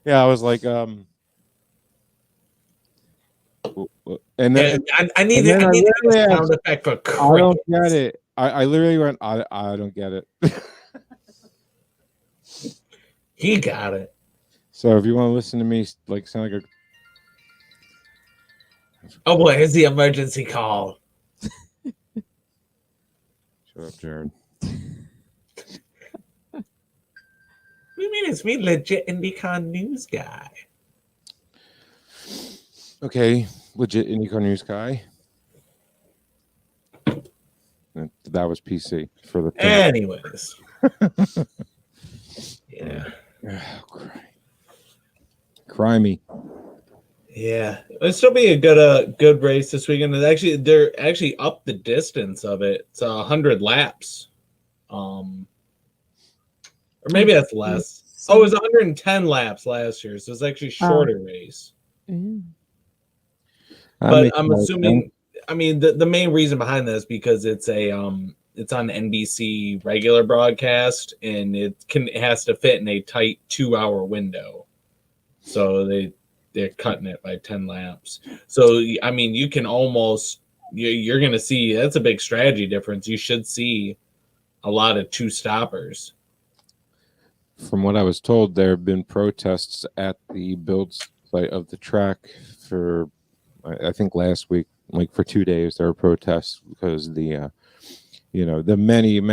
[SPEAKER 4] Yeah, I was like, and then
[SPEAKER 1] I need a sound effect for crickets.
[SPEAKER 4] I don't get it. I literally went, I don't get it.
[SPEAKER 1] He got it.
[SPEAKER 4] So if you want to listen to me like sound like
[SPEAKER 1] Oh boy, here's the emergency call.
[SPEAKER 4] Shut up, Jared.
[SPEAKER 1] What do you mean it's me, legit IndyCar news guy?
[SPEAKER 4] Okay, legit IndyCar news guy. That was PC for the thing.
[SPEAKER 1] Anyways. Yeah.
[SPEAKER 4] Oh, cry me.
[SPEAKER 1] Yeah. It'll still be a good race this weekend. They're actually up the distance of it. It's 100 laps. Or maybe that's less. Oh, it was 110 laps last year, so it's actually a shorter race. But I'm assuming, I mean, the main reason behind that is because it's it's on NBC regular broadcast, and it has to fit in a tight 2-hour window. So they're cutting it by 10 laps. So I mean, you can almost you're going to see that's a big strategy difference. You should see a lot of two stoppers.
[SPEAKER 4] From what I was told, there have been protests at the build site of the track for, I think last week, like for 2 days, there were protests because the many, the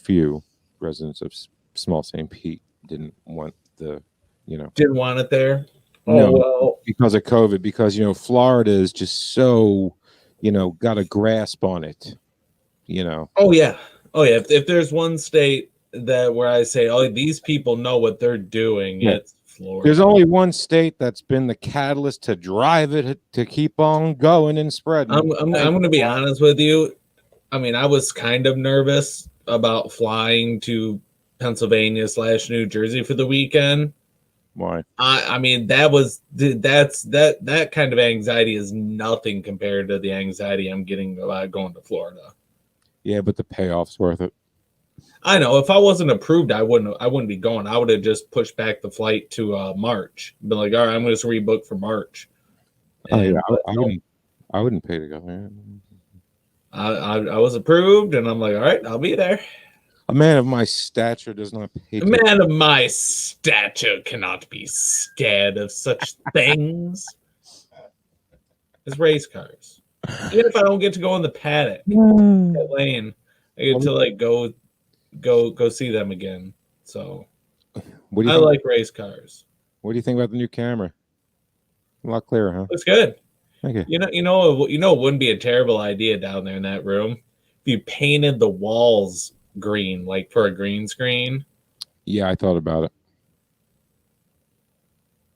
[SPEAKER 4] few residents of small St. Pete didn't want
[SPEAKER 1] Didn't want it there.
[SPEAKER 4] No,
[SPEAKER 1] well,
[SPEAKER 4] because of COVID, because Florida is just so got a grasp on it.
[SPEAKER 1] Oh yeah. If there's one state where I say, oh, these people know what they're doing, it's Florida.
[SPEAKER 4] There's only one state that's been the catalyst to drive it to keep on going and spreading.
[SPEAKER 1] I'm going to be honest with you. I mean, I was kind of nervous about flying to Pennsylvania / New Jersey for the weekend.
[SPEAKER 4] Why?
[SPEAKER 1] I mean, that kind of anxiety is nothing compared to the anxiety I'm getting about going to Florida.
[SPEAKER 4] Yeah, but the payoff's worth it.
[SPEAKER 1] I know. If I wasn't approved, I wouldn't be going. I would have just pushed back the flight to March. Been like, all right, I'm going to rebook for March.
[SPEAKER 4] I wouldn't pay to go there.
[SPEAKER 1] I was approved, and I'm like, all right, I'll be there.
[SPEAKER 4] A man of my stature does not pay.
[SPEAKER 1] A man of my stature cannot be scared of such things. It's race cars. Even if I don't get to go in the paddock, lane, I get to like go see them again. So
[SPEAKER 4] what do you
[SPEAKER 1] I
[SPEAKER 4] think?
[SPEAKER 1] like race cars.
[SPEAKER 4] What do you think about the new camera? A lot clearer, huh?
[SPEAKER 1] Looks good.
[SPEAKER 4] Thank you.
[SPEAKER 1] You know, it wouldn't be a terrible idea down there in that room if you painted the walls green, like for a green screen.
[SPEAKER 4] Yeah, I thought about it.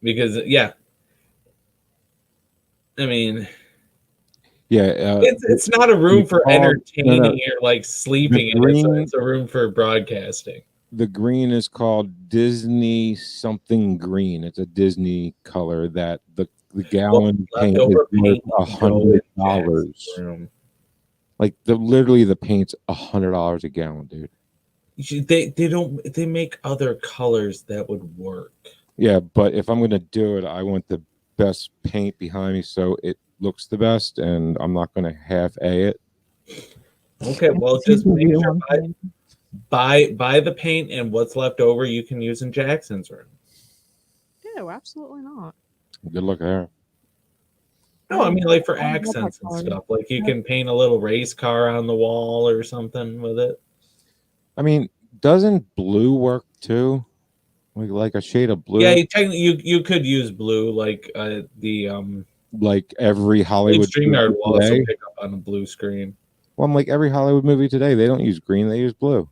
[SPEAKER 1] Because I mean, it's not a room for entertaining or like sleeping in. It's a room for broadcasting.
[SPEAKER 4] The green is called Disney something green. It's a Disney color that the gallon paint is worth $100. Like literally the paint's $100 a gallon, dude.
[SPEAKER 1] They make other colors that would work.
[SPEAKER 4] Yeah, but if I'm gonna do it, I want the best paint behind me so it looks the best, and I'm not gonna half-a it.
[SPEAKER 1] Okay, well, just make sure buy the paint, and what's left over you can use in Jackson's room.
[SPEAKER 5] No, absolutely not.
[SPEAKER 4] Good luck there.
[SPEAKER 1] No, I mean like for accents and stuff. Like you can paint a little race car on the wall or something with it.
[SPEAKER 4] I mean, doesn't blue work too? Like a shade of blue?
[SPEAKER 1] Yeah, you could use blue, like
[SPEAKER 4] like every Hollywood
[SPEAKER 1] StreamYard will also pick up on a blue screen.
[SPEAKER 4] Well, I'm like every Hollywood movie today, they don't use green, they use blue.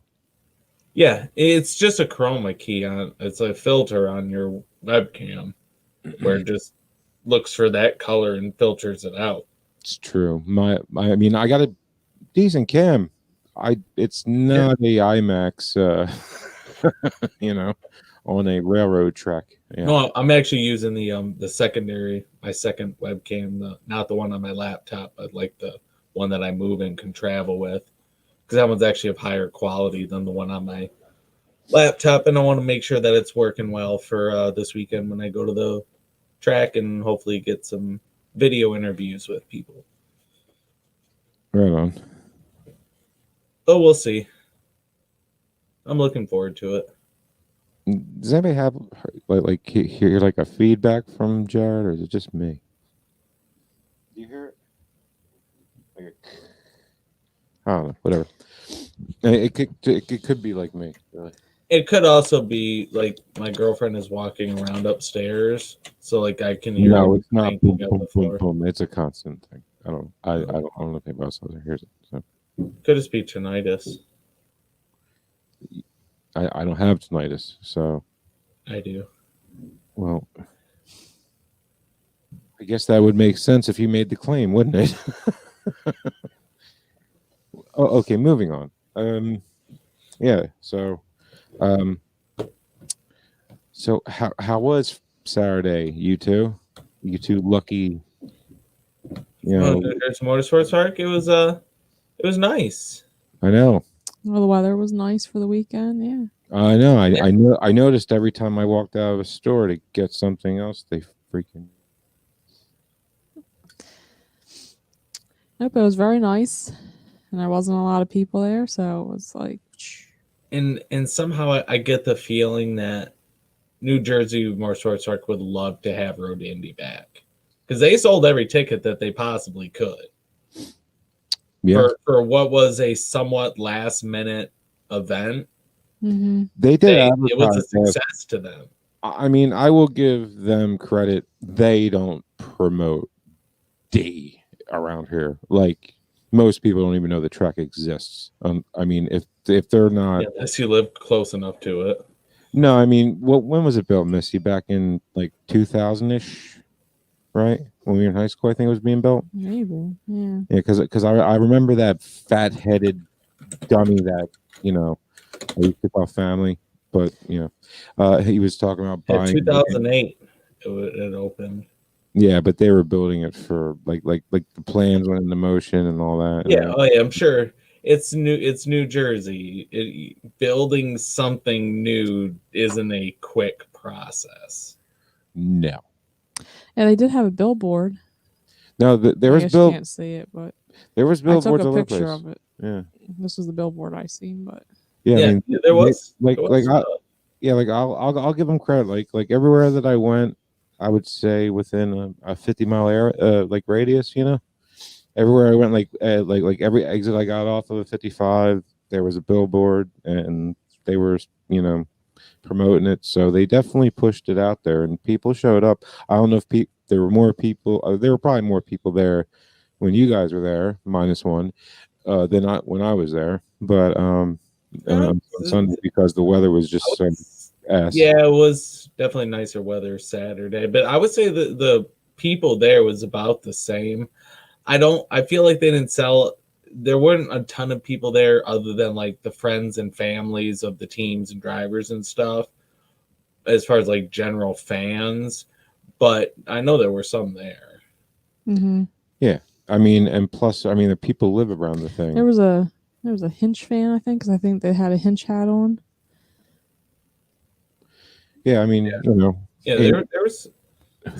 [SPEAKER 1] Yeah, it's just a chroma key it's a filter on your webcam where it just looks for that color and filters it out.
[SPEAKER 4] It's true. I mean, I got a decent cam. It's not a IMAX on a railroad track. Yeah.
[SPEAKER 1] No, I'm actually using the secondary, my second webcam, not the one on my laptop, but like the one that I move and can travel with, because that one's actually of higher quality than the one on my laptop, and I want to make sure that it's working well for this weekend when I go to the track and hopefully get some video interviews with people.
[SPEAKER 4] Right on.
[SPEAKER 1] Oh, we'll see. I'm looking forward to it.
[SPEAKER 4] Does anybody have hear like a feedback from Jared, or is it just me? Do you hear it? I don't know. Whatever. It could be like me. Really.
[SPEAKER 1] It could also be like my girlfriend is walking around upstairs, so like I can hear.
[SPEAKER 4] No,
[SPEAKER 1] her
[SPEAKER 4] it's not.
[SPEAKER 1] clanking
[SPEAKER 4] Boom,
[SPEAKER 1] up
[SPEAKER 4] boom,
[SPEAKER 1] the
[SPEAKER 4] boom,
[SPEAKER 1] floor.
[SPEAKER 4] boom. It's a constant thing. I don't know if anybody else hears it. So
[SPEAKER 1] Could just be tinnitus.
[SPEAKER 4] I don't have tinnitus, so
[SPEAKER 1] I do.
[SPEAKER 4] well, I guess that would make sense if you made the claim, wouldn't it? Oh, okay, moving on. Yeah. So how was Saturday? You two lucky. You know,
[SPEAKER 1] There's Motorsports Park. It was nice.
[SPEAKER 4] I know.
[SPEAKER 5] Well, the weather was nice for the weekend. Yeah.
[SPEAKER 4] I know. I know. I noticed every time I walked out of a store to get something else, they freaking.
[SPEAKER 5] Nope, it was very nice, and there wasn't a lot of people there, so it was like.
[SPEAKER 1] And somehow I get the feeling that New Jersey Motorsports Park would love to have Road to Indy back because they sold every ticket that they possibly could.
[SPEAKER 4] Yeah.
[SPEAKER 1] For what was a somewhat last minute event.
[SPEAKER 5] Mm-hmm.
[SPEAKER 4] They did.
[SPEAKER 1] It was a success to them.
[SPEAKER 4] I mean, I will give them credit. They don't promote D around here. Like most people don't even know the track exists. I mean, if they're not,
[SPEAKER 1] unless you live close enough to it.
[SPEAKER 4] No, I mean, when was it built, Missy? Back in like 2000-ish, right? When we were in high school, I think it was being built.
[SPEAKER 5] Maybe, yeah.
[SPEAKER 4] Yeah, because I remember that fat-headed dummy that I used to call family, but he was talking about buying.
[SPEAKER 1] 2008, it opened.
[SPEAKER 4] Yeah, but they were building it for like the plans went into motion and all that.
[SPEAKER 1] Yeah, I'm sure it's new. It's New Jersey. Building something new isn't a quick process.
[SPEAKER 4] No.
[SPEAKER 5] Yeah, they did have a billboard.
[SPEAKER 4] No, there was
[SPEAKER 5] You can't see it, but
[SPEAKER 4] there was billboards.
[SPEAKER 5] I took a picture of it.
[SPEAKER 4] Yeah,
[SPEAKER 5] this was the billboard I seen, but
[SPEAKER 1] yeah,
[SPEAKER 4] I mean,
[SPEAKER 1] there was
[SPEAKER 4] I'll give them credit. Like everywhere that I went, I would say within a 50-mile area, like radius. Everywhere I went, like every exit I got off of a 55, there was a billboard, and they were promoting it. So they definitely pushed it out there, and people showed up. I don't know if there were more people. There were probably more people there when you guys were there, -1, than when I was there. But on Sunday, because the weather was just so ass.
[SPEAKER 1] Yeah, it was definitely nicer weather Saturday, but I would say that the people there was about the same. I feel like they didn't sell. There weren't a ton of people there other than like the friends and families of the teams and drivers and stuff, as far as like general fans. But I know there were some there.
[SPEAKER 5] Mm-hmm.
[SPEAKER 4] Yeah, I mean, and plus, I mean, the people live around the thing.
[SPEAKER 5] There was a Hinch fan, I think, because I think they had a Hinch hat on.
[SPEAKER 4] Yeah, I mean,
[SPEAKER 1] Yeah, there was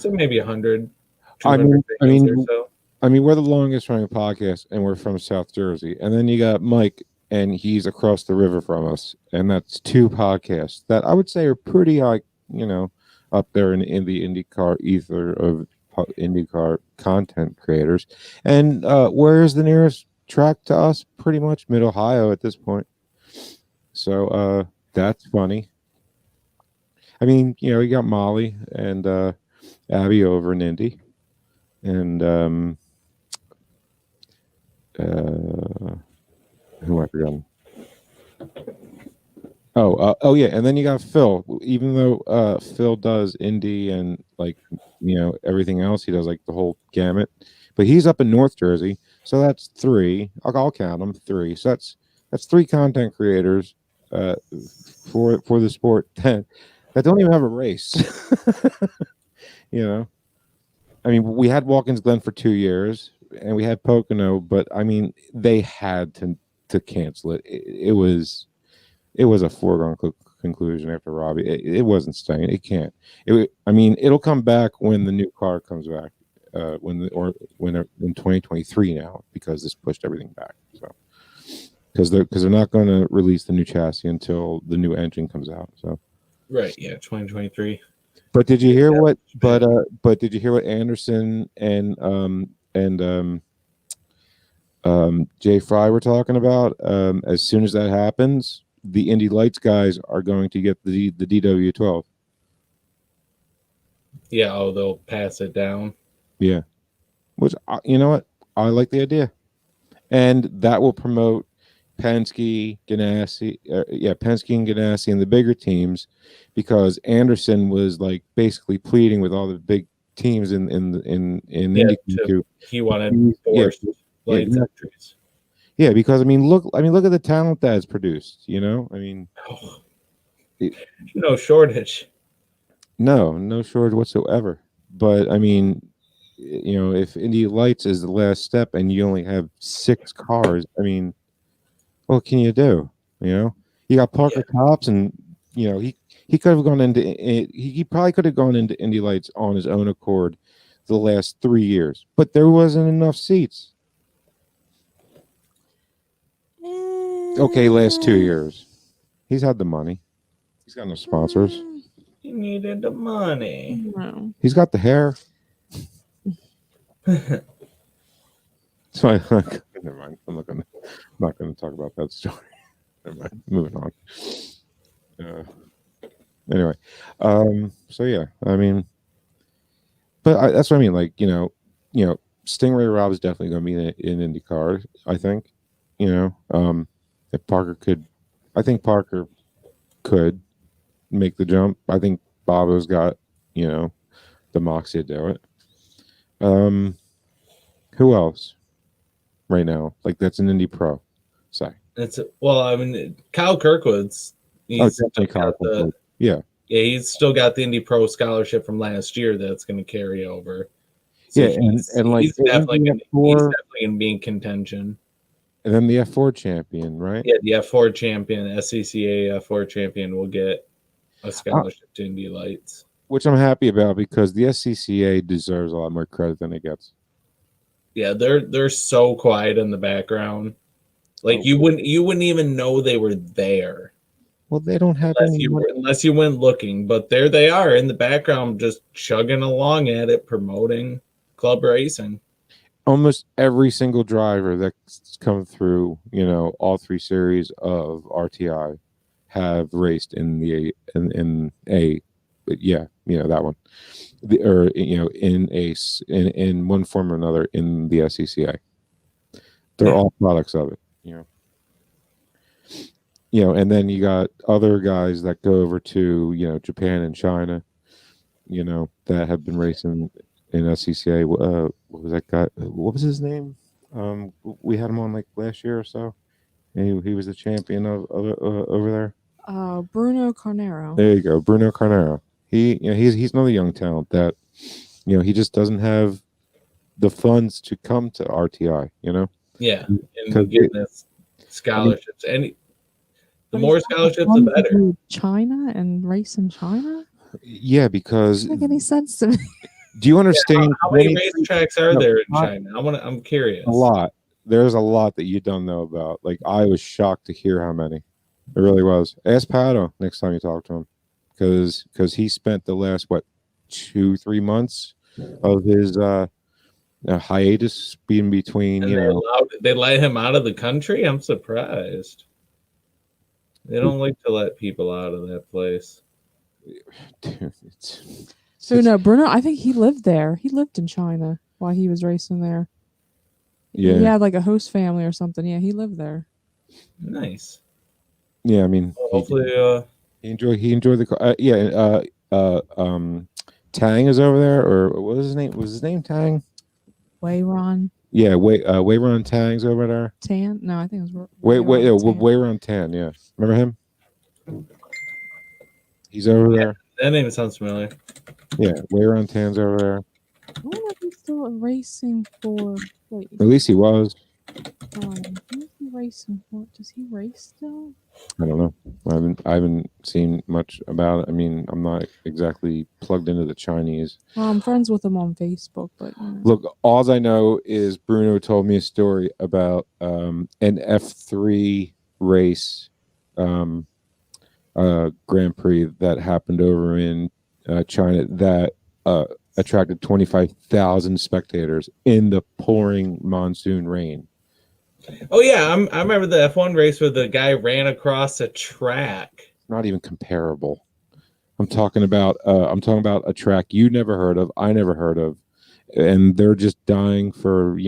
[SPEAKER 1] maybe 100.
[SPEAKER 4] I mean,
[SPEAKER 1] or so.
[SPEAKER 4] I mean, we're the longest running podcast, and we're from South Jersey. And then you got Mike, and he's across the river from us, and that's 2 podcasts that I would say are pretty, like, up there in the IndyCar ether of IndyCar content creators. And where's the nearest track to us? Pretty much Mid-Ohio at this point. So that's funny. I mean, you got Molly and Abby over in Indy, and who I forgot? Oh yeah, and then you got Phil. Even though Phil does Indy and everything else, he does like the whole gamut. But he's up in North Jersey, so that's 3. I'll count them 3. So that's 3 content creators for the sport that don't even have a race. I mean, we had Watkins Glen for 2 years, and we had Pocono, but I mean, they had to cancel it. It was a foregone conclusion after Robbie. It wasn't staying. It can't. I mean, it'll come back when the new car comes back, when they're in 2023 now, because this pushed everything back. So because they're not going to release the new chassis until the new engine comes out. So
[SPEAKER 1] Right. Yeah. 2023.
[SPEAKER 4] But did you hear
[SPEAKER 1] Yeah,
[SPEAKER 4] what?
[SPEAKER 1] Japan.
[SPEAKER 4] But did you hear what Anderson and Jay Fry were talking about? As soon as that happens, the Indy Lights guys are going to get the DW12.
[SPEAKER 1] Yeah. Oh, they'll pass it down.
[SPEAKER 4] Yeah, which you know what, I like the idea, and that will promote Penske, Ganassi, Penske and Ganassi and the bigger teams, because Anderson was like basically pleading with all the big teams in
[SPEAKER 1] Yeah.
[SPEAKER 4] Indy to
[SPEAKER 1] He wanted
[SPEAKER 4] yeah,
[SPEAKER 1] forced lights entries.
[SPEAKER 4] yeah, because I mean look at the talent that is produced, you know, I mean
[SPEAKER 1] Oh, no shortage.
[SPEAKER 4] no shortage whatsoever, but I mean, you know, if Indy Lights is the last step and you only have 6 cars, I mean, what can you do? You know, you got Parker Tops, and you know he could have gone into he probably could have gone into Indy Lights on his own accord the last 3 years, but there wasn't enough seats. Okay, last 2 years, he's had the money. He's got no sponsors.
[SPEAKER 1] He needed the money.
[SPEAKER 5] No.
[SPEAKER 4] He's got the hair. So never mind. I'm not going to talk about that story. Never mind. Moving on. Anyway, so yeah, I mean, but that's what I mean. Like, you know, Stingray Rob is definitely going to be in IndyCar. I think, you know, if Parker could, I think Parker could make the jump. I think Bobo's got, you know, the moxie to do it. Who else right now? Like that's an Indy Pro. Sorry.
[SPEAKER 1] Well, I mean, Kyle Kirkwood's.
[SPEAKER 4] Definitely Kyle Kirkwood. Yeah.
[SPEAKER 1] Yeah, he's still got the Indy Pro scholarship from last year that's going to carry over. So
[SPEAKER 4] yeah, and like
[SPEAKER 1] he's definitely going to be in contention.
[SPEAKER 4] And then the F4 champion, right?
[SPEAKER 1] Yeah, the F4 champion, SCCA F4 champion will get a scholarship to Indy Lights. Which
[SPEAKER 4] I'm happy about, because the SCCA deserves a lot more credit than it gets.
[SPEAKER 1] Yeah, they're so quiet in the background. Like you wouldn't even know they were there.
[SPEAKER 4] Well, they don't have
[SPEAKER 1] unless you went looking, but there they are in the background, just chugging along at it, promoting club racing.
[SPEAKER 4] Almost every single driver that's come through, you know, all 3 series of RTI have raced in yeah, you know, that one, or you know, in one form or another in the SCCA. They're all products of it, you know. You know, and then you got other guys that go over to, you know, Japan and China, you know, that have been racing in SCCA. What was that guy? What was his name? We had him on like last year or so. And he was the champion of over there.
[SPEAKER 5] Bruno Carnero.
[SPEAKER 4] There you go, Bruno Carnero. He's another young talent that, you know, he just doesn't have the funds to come to RTI. You know.
[SPEAKER 1] Yeah, and getting this scholarships, and the more scholarships, the better.
[SPEAKER 5] China and race in China?
[SPEAKER 4] Yeah, because
[SPEAKER 5] doesn't make any sense to me.
[SPEAKER 4] Do you understand
[SPEAKER 1] how many racetracks are there in China? I'm curious.
[SPEAKER 4] A lot. There's a lot that you don't know about. Like, I was shocked to hear how many. It really was. Ask Pato next time you talk to him, because he spent the last 2-3 months of his hiatus being between.
[SPEAKER 1] And they let him out of the country. I'm surprised. They don't like to let people out of that place.
[SPEAKER 4] Dude,
[SPEAKER 5] so no, Bruno, I think he lived there. He lived in China while he was racing there.
[SPEAKER 4] Yeah.
[SPEAKER 5] He had like a host family or something. Yeah, he lived there.
[SPEAKER 1] Nice.
[SPEAKER 4] Yeah, I mean,
[SPEAKER 1] hopefully
[SPEAKER 4] he enjoyed the car. Tang is over there, or what was his name? Was his name Tang?
[SPEAKER 5] Wayron.
[SPEAKER 4] Yeah, Wayron Tang's over there.
[SPEAKER 5] Tan? No, I think it was
[SPEAKER 4] Wayron Tan. Yeah, remember him? He's over there.
[SPEAKER 1] That name sounds familiar.
[SPEAKER 4] Yeah, Wayron Tan's over there.
[SPEAKER 5] I wonder if he's still racing for. Wait,
[SPEAKER 4] at least he was.
[SPEAKER 5] Who is he racing for? Does he race still?
[SPEAKER 4] I don't know. I haven't seen much about it. I mean, I'm not exactly plugged into the Chinese.
[SPEAKER 5] Well, I'm friends with him on Facebook, but you know.
[SPEAKER 4] Look, all I know is Bruno told me a story about an F3 race Grand Prix that happened over in China that attracted 25,000 spectators in the pouring monsoon rain.
[SPEAKER 1] Oh yeah, I remember the F1 race where the guy ran across a track.
[SPEAKER 4] Not even comparable. I'm talking about a track you never heard of, I never heard of, and they're just dying for,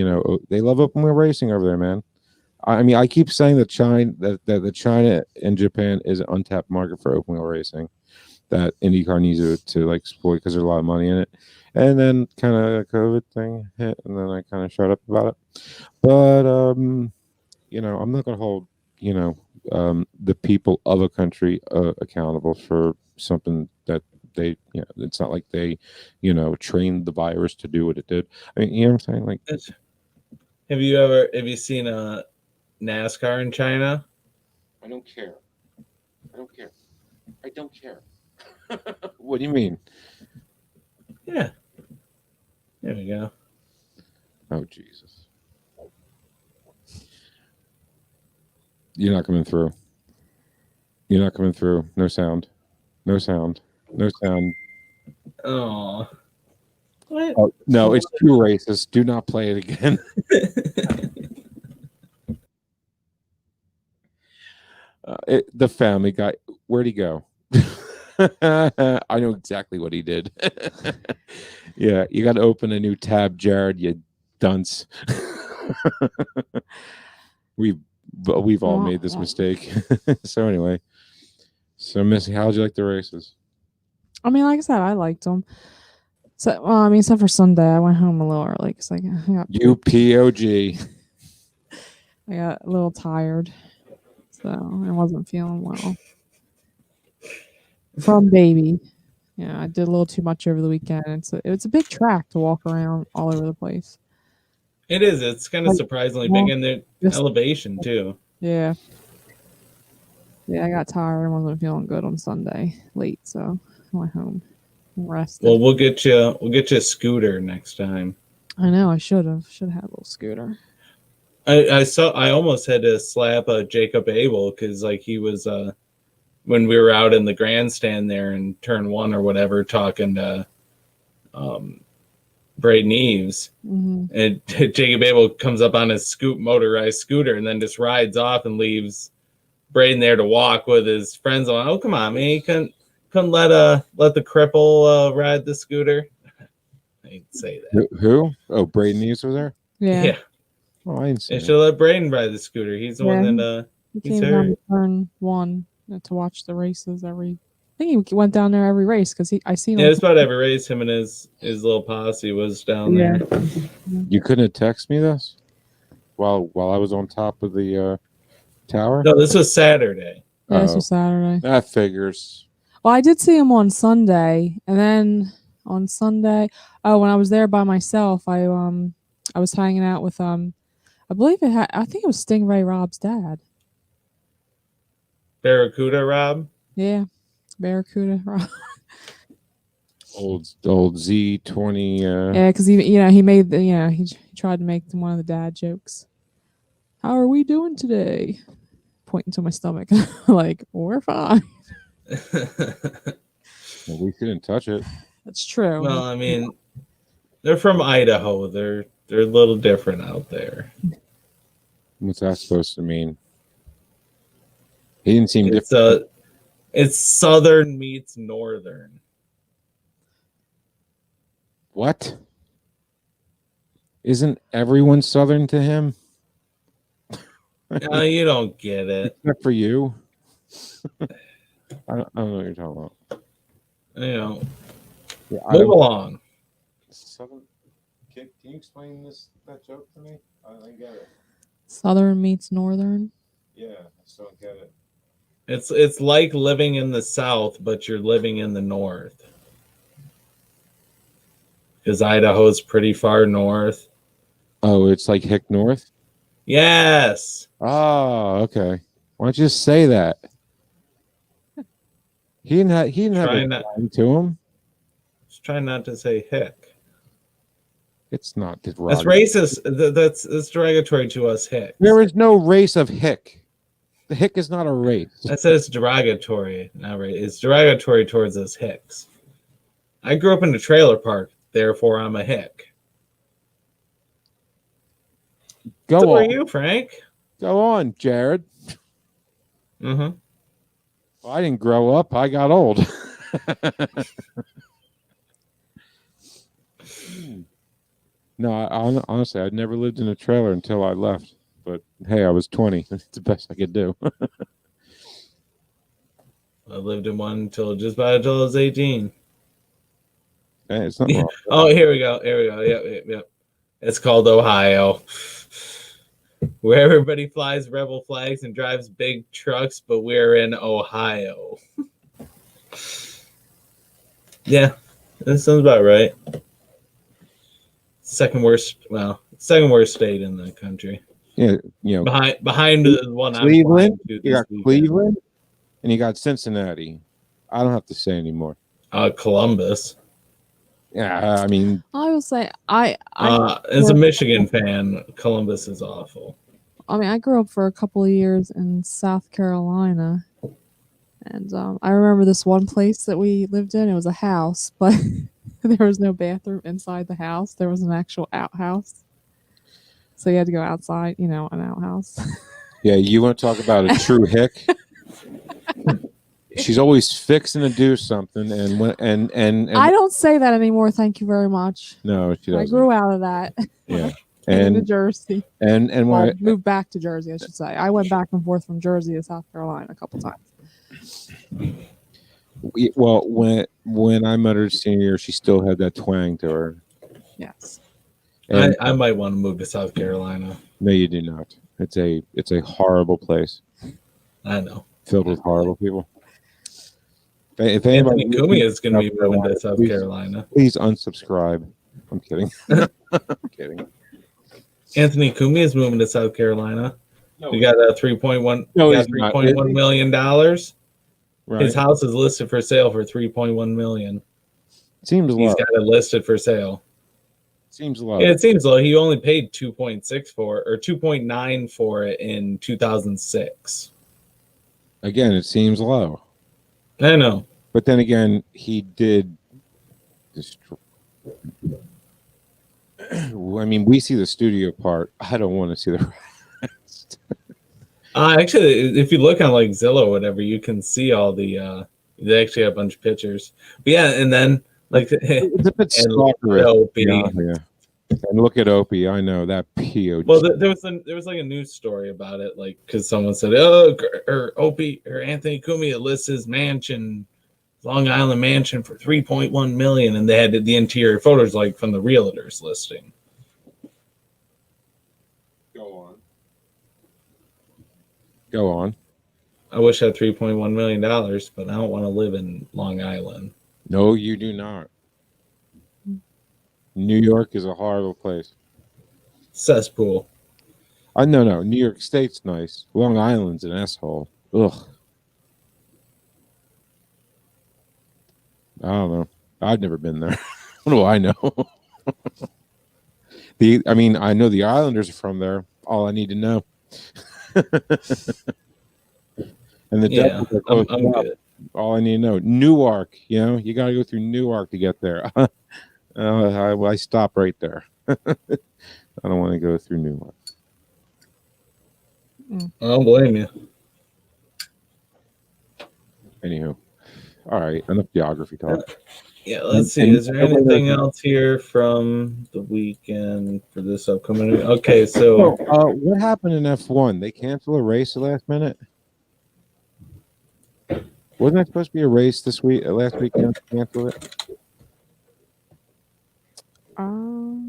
[SPEAKER 4] they love open wheel racing over there, man. I mean, I keep saying that China and Japan is an untapped market for open wheel racing that IndyCar needs to like exploit because there's a lot of money in it. And then kind of a COVID thing hit, and then I kind of shut up about it. But I'm not going to hold the people of a country accountable for something that they, it's not like they, trained the virus to do what it did. I mean, you know what I'm saying? Like,
[SPEAKER 1] have you seen a NASCAR in China?
[SPEAKER 4] I don't care. What do you mean?
[SPEAKER 1] Yeah. There we go.
[SPEAKER 4] Oh, Jesus. You're not coming through. No sound.
[SPEAKER 1] Oh. What?
[SPEAKER 4] Oh, no, it's too racist. Do not play it again. The Family Guy. Where'd he go? I know exactly what he did. Yeah, you got to open a new tab, Jared. You dunce. We've all made this mistake. So anyway, Missy, how'd you like the races?
[SPEAKER 5] I mean, like I said, I liked them. So, well, I mean, except for Sunday, I went home a little early because I got
[SPEAKER 4] UPOG.
[SPEAKER 5] I got a little tired, so I wasn't feeling well. From baby, I did a little too much over the weekend. It's a big track to walk around all over the place.
[SPEAKER 1] It is. It's kind of surprisingly big in the elevation too.
[SPEAKER 5] Yeah. Yeah, I got tired and wasn't feeling good on Sunday late, so I went home and rested.
[SPEAKER 1] Well, we'll get you a scooter next time.
[SPEAKER 5] I know I should have had a little scooter.
[SPEAKER 1] I almost had to slap Jacob Abel because like he was when we were out in the grandstand there in turn 1 or whatever talking to Braden Eves, and Jacob Abel comes up on his motorized scooter and then just rides off and leaves Braden there to walk with his friends on. Oh, come on, man. You couldn't let the cripple ride the scooter. I didn't say that.
[SPEAKER 4] Who? Oh, Braden Eves was there?
[SPEAKER 5] Yeah.
[SPEAKER 4] Oh, I didn't see
[SPEAKER 1] They should let Braden ride the scooter. He's the one that
[SPEAKER 5] he came down to turn 1 to watch the races I think he went down there every race because I seen him.
[SPEAKER 1] Yeah, it's about every race. Him and his little posse was down there.
[SPEAKER 4] You couldn't text me this while I was on top of the tower?
[SPEAKER 1] No, this was Saturday.
[SPEAKER 5] Yeah, this was Saturday.
[SPEAKER 4] That figures.
[SPEAKER 5] Well, I did see him on Sunday, and then on Sunday, when I was there by myself, I was hanging out with I think it was Stingray Rob's dad.
[SPEAKER 1] Barracuda Rob?
[SPEAKER 5] Yeah. Barracuda Rob.
[SPEAKER 4] old Z20
[SPEAKER 5] Yeah, because he made he tried to make one of the dad jokes. How are we doing today? Pointing to my stomach. Like, we're fine.
[SPEAKER 4] Well, we couldn't touch it.
[SPEAKER 5] That's true.
[SPEAKER 1] Well, I mean, they're from Idaho. They're a little different out there.
[SPEAKER 4] What's that supposed to mean? He didn't seem different.
[SPEAKER 1] It's southern meets northern.
[SPEAKER 4] What? Isn't everyone southern to him?
[SPEAKER 1] No, you don't get it.
[SPEAKER 4] Except for you. I don't know what you're talking about.
[SPEAKER 1] Move along.
[SPEAKER 4] Southern. Can you explain that joke to me? I don't get it.
[SPEAKER 5] Southern meets northern.
[SPEAKER 4] Yeah, I still don't get it.
[SPEAKER 1] It's like living in the South, but you're living in the North. Because Idaho's pretty far north.
[SPEAKER 4] Oh, it's like Hick North?
[SPEAKER 1] Yes.
[SPEAKER 4] Oh, okay. Why don't you just say that? He didn't have a line to him.
[SPEAKER 1] Just trying not to say Hick.
[SPEAKER 4] It's not
[SPEAKER 1] derogatory. That's racist. That's derogatory to us Hicks.
[SPEAKER 4] There is no race of Hick. The hick is not a race.
[SPEAKER 1] That says derogatory. Not right. It's derogatory towards us hicks. I grew up in a trailer park, therefore I'm a hick.
[SPEAKER 4] Go
[SPEAKER 1] So
[SPEAKER 4] on.
[SPEAKER 1] are you, Frank?
[SPEAKER 4] Go on, Jared.
[SPEAKER 1] Mm-hmm.
[SPEAKER 4] Well, I didn't grow up. I got old. No, honestly, I'd never lived in a trailer until I left. But hey, I was 20. That's the best I could do.
[SPEAKER 1] I lived in one until I was 18.
[SPEAKER 4] Hey, it's not wrong.
[SPEAKER 1] Oh, here we go. Yep. It's called Ohio, where everybody flies rebel flags and drives big trucks, but we're in Ohio. Yeah, that sounds about right. Second worst state in the country.
[SPEAKER 4] Yeah, you know,
[SPEAKER 1] behind the one
[SPEAKER 4] Cleveland.
[SPEAKER 1] I'm flying to
[SPEAKER 4] You got
[SPEAKER 1] this weekend.
[SPEAKER 4] Cleveland, and you got Cincinnati. I don't have to say anymore.
[SPEAKER 1] Columbus.
[SPEAKER 4] Yeah, I mean,
[SPEAKER 5] I will say I
[SPEAKER 1] as a Michigan fan, Columbus is awful.
[SPEAKER 5] I mean, I grew up for a couple of years in South Carolina, and I remember this one place that we lived in. It was a house, but there was no bathroom inside the house. There was an actual outhouse, so you had to go outside. You know, an outhouse.
[SPEAKER 4] yeah, you want to talk about a true hick? She's always fixing to do something, and
[SPEAKER 5] I don't say that anymore. Thank you very much.
[SPEAKER 4] no, she doesn't.
[SPEAKER 5] I grew out of that.
[SPEAKER 4] Yeah,
[SPEAKER 5] In New
[SPEAKER 4] and
[SPEAKER 5] Jersey.
[SPEAKER 4] and
[SPEAKER 5] Well,
[SPEAKER 4] why?
[SPEAKER 5] moved back to Jersey, I should say. I went back and forth from Jersey to South Carolina a couple times.
[SPEAKER 4] Well, when I met her senior, she still had that twang to her.
[SPEAKER 5] Yes.
[SPEAKER 4] And
[SPEAKER 1] I might want to move to South Carolina.
[SPEAKER 4] no, you do not. It's a horrible place
[SPEAKER 1] I know.
[SPEAKER 4] filled with horrible people. If
[SPEAKER 1] Anthony
[SPEAKER 4] anybody
[SPEAKER 1] Cumia is going to be moving to South
[SPEAKER 4] please-
[SPEAKER 1] Carolina.
[SPEAKER 4] please unsubscribe. I'm kidding. I'm kidding.
[SPEAKER 1] Anthony Cumia is moving to South Carolina.
[SPEAKER 4] No,
[SPEAKER 1] We got a $3.1
[SPEAKER 4] No,
[SPEAKER 1] we
[SPEAKER 4] he's
[SPEAKER 1] got
[SPEAKER 4] not.
[SPEAKER 1] $3.1 million.
[SPEAKER 4] right.
[SPEAKER 1] His house is listed for sale for $3.1 million.
[SPEAKER 4] Seems
[SPEAKER 1] He's
[SPEAKER 4] low.
[SPEAKER 1] got it listed for sale.
[SPEAKER 4] Seems low.
[SPEAKER 1] It seems like he only paid 2.6 for it, or 2.9 for it in 2006.
[SPEAKER 4] Again, it seems low.
[SPEAKER 1] I know.
[SPEAKER 4] But then again, he did destroy. I mean, we see the studio part. I don't want to see the rest.
[SPEAKER 1] Actually, if you look on like Zillow or whatever, you can see all the. They actually have a bunch of pictures. But yeah, and then like
[SPEAKER 4] It's a bit
[SPEAKER 1] and
[SPEAKER 4] stalkerish.
[SPEAKER 1] Opie.
[SPEAKER 4] Yeah. And look at Opie. I know that POG.
[SPEAKER 1] Well, there was like a news story about it, like because someone said, "Oh, Opie or Anthony Cumia lists his mansion, Long Island mansion, for $3.1 million," and they had the interior photos like from the realtors listing.
[SPEAKER 4] Go on.
[SPEAKER 1] I wish I had $3.1 million, but I don't want to live in Long Island.
[SPEAKER 4] No, you do not. New York is a horrible place.
[SPEAKER 1] Cesspool.
[SPEAKER 4] No. New York State's nice. Long Island's an asshole. Ugh. I don't know. I've never been there. What do I know? I know the Islanders are from there. All I need to know. And the
[SPEAKER 1] Yeah,
[SPEAKER 4] Devils are close
[SPEAKER 1] I'm
[SPEAKER 4] up.
[SPEAKER 1] good.
[SPEAKER 4] All I need to know. Newark, you got to go through Newark to get there. I stop right there. I don't want to go through Newark.
[SPEAKER 1] I don't blame you.
[SPEAKER 4] Anywho, all right, enough geography talk.
[SPEAKER 1] Yeah, let's see. Is there anything else here from the weekend for this upcoming? Okay, so
[SPEAKER 4] What happened in F1? They canceled a race the last minute. Wasn't that supposed to be a race this week? Last weekend, canceled it.
[SPEAKER 5] I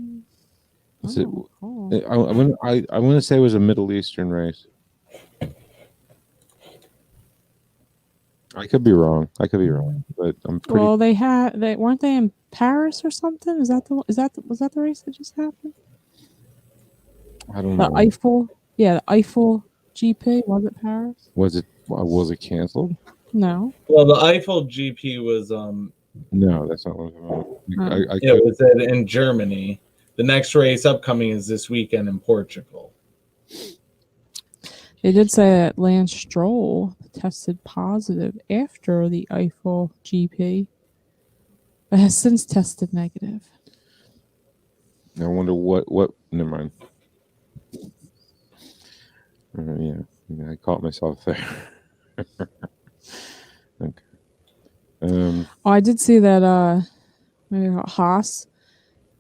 [SPEAKER 4] Is it-
[SPEAKER 5] don't recall.
[SPEAKER 4] I want to say it was a Middle Eastern race. I could be wrong, but I'm pretty.
[SPEAKER 5] Well, they weren't they in Paris or something? Was that the race that just happened?
[SPEAKER 4] I don't
[SPEAKER 5] The
[SPEAKER 4] know.
[SPEAKER 5] the Eiffel GP, was it Paris?
[SPEAKER 4] Was it canceled?
[SPEAKER 5] No.
[SPEAKER 1] well, the Eiffel GP was
[SPEAKER 4] No, that's not what I'm about.
[SPEAKER 1] it was in Germany. The next race upcoming is this weekend in Portugal.
[SPEAKER 5] They did say that Lance Stroll tested positive after the Eiffel GP, but has since tested negative.
[SPEAKER 4] I wonder what. Never mind. Yeah, I caught myself there. Okay.
[SPEAKER 5] Oh, I did see that. Maybe Haas.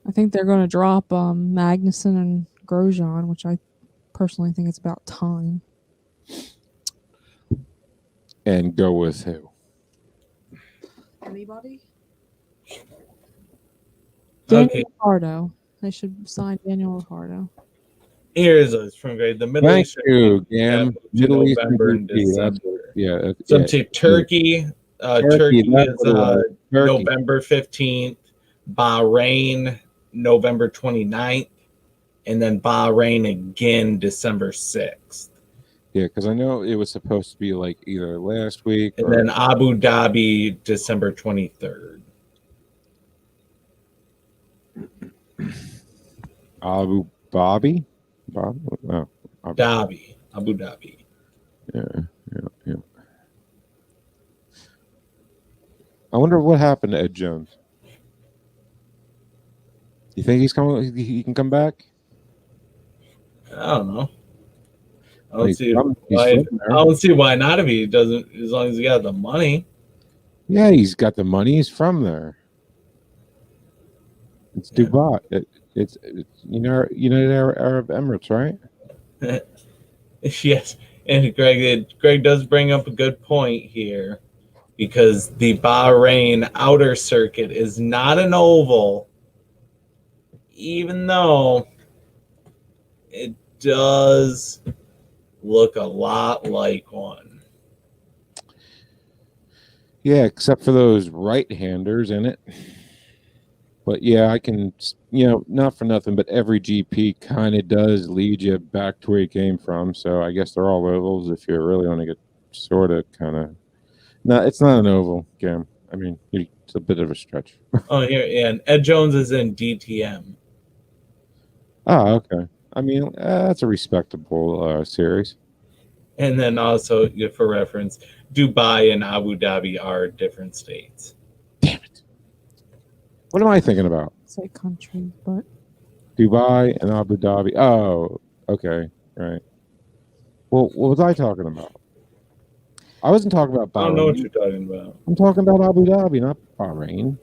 [SPEAKER 5] I think they're going to drop Magnussen and Grosjean, which I personally think it's about time.
[SPEAKER 4] And go with who?
[SPEAKER 5] Anybody? Daniel
[SPEAKER 1] Okay.
[SPEAKER 5] Ricciardo. They should sign Daniel Ricciardo.
[SPEAKER 1] Here's us from Greg. The Middle
[SPEAKER 4] Thank
[SPEAKER 1] Eastern
[SPEAKER 4] you,
[SPEAKER 1] yeah,
[SPEAKER 4] Gam. Middle Eastern
[SPEAKER 1] November and
[SPEAKER 4] GP, that's
[SPEAKER 1] December.
[SPEAKER 4] yeah.
[SPEAKER 1] So
[SPEAKER 4] yeah.
[SPEAKER 1] to Turkey. Turkey
[SPEAKER 4] that's
[SPEAKER 1] is
[SPEAKER 4] what it was. Turkey.
[SPEAKER 1] November 15th. Bahrain, November 29th. And then Bahrain again, December 6th.
[SPEAKER 4] Yeah, because I know it was supposed to be like either last week
[SPEAKER 1] And
[SPEAKER 4] or
[SPEAKER 1] then Abu Dhabi, December 23rd.
[SPEAKER 4] Abu Dhabi. Oh,
[SPEAKER 1] Abu Dhabi.
[SPEAKER 4] Yeah. I wonder what happened to Ed Jones. You think he's coming? He can come back?
[SPEAKER 1] I don't know. I
[SPEAKER 4] He's
[SPEAKER 1] don't
[SPEAKER 4] from there.
[SPEAKER 1] see why not if he doesn't, as long as he got the money.
[SPEAKER 4] Yeah, he's got the money. He's from there. It's
[SPEAKER 1] Yeah.
[SPEAKER 4] Dubai. It's United Arab Emirates, right?
[SPEAKER 1] Yes, and Greg does bring up a good point here, because the Bahrain outer circuit is not an oval, even though it does look a lot like one.
[SPEAKER 4] Yeah, except for those right-handers in it. But yeah, I can, not for nothing, but every GP kind of does lead you back to where you came from. So I guess they're all ovals if you really want to get sort of kind of. No, it's not an oval, Cam. I mean, it's a bit of a stretch.
[SPEAKER 1] Oh, here, yeah, and Ed Jones is in DTM.
[SPEAKER 4] Oh, okay. I mean, that's a respectable series.
[SPEAKER 1] And then also, for reference, Dubai and Abu Dhabi are different states.
[SPEAKER 4] Damn it. What am I thinking about?
[SPEAKER 5] Say country, but
[SPEAKER 4] Dubai and Abu Dhabi. Oh, okay. Right. Well, what was I talking about? I wasn't talking about Bahrain.
[SPEAKER 1] I don't know what you're talking about.
[SPEAKER 4] I'm talking about Abu Dhabi, not Bahrain.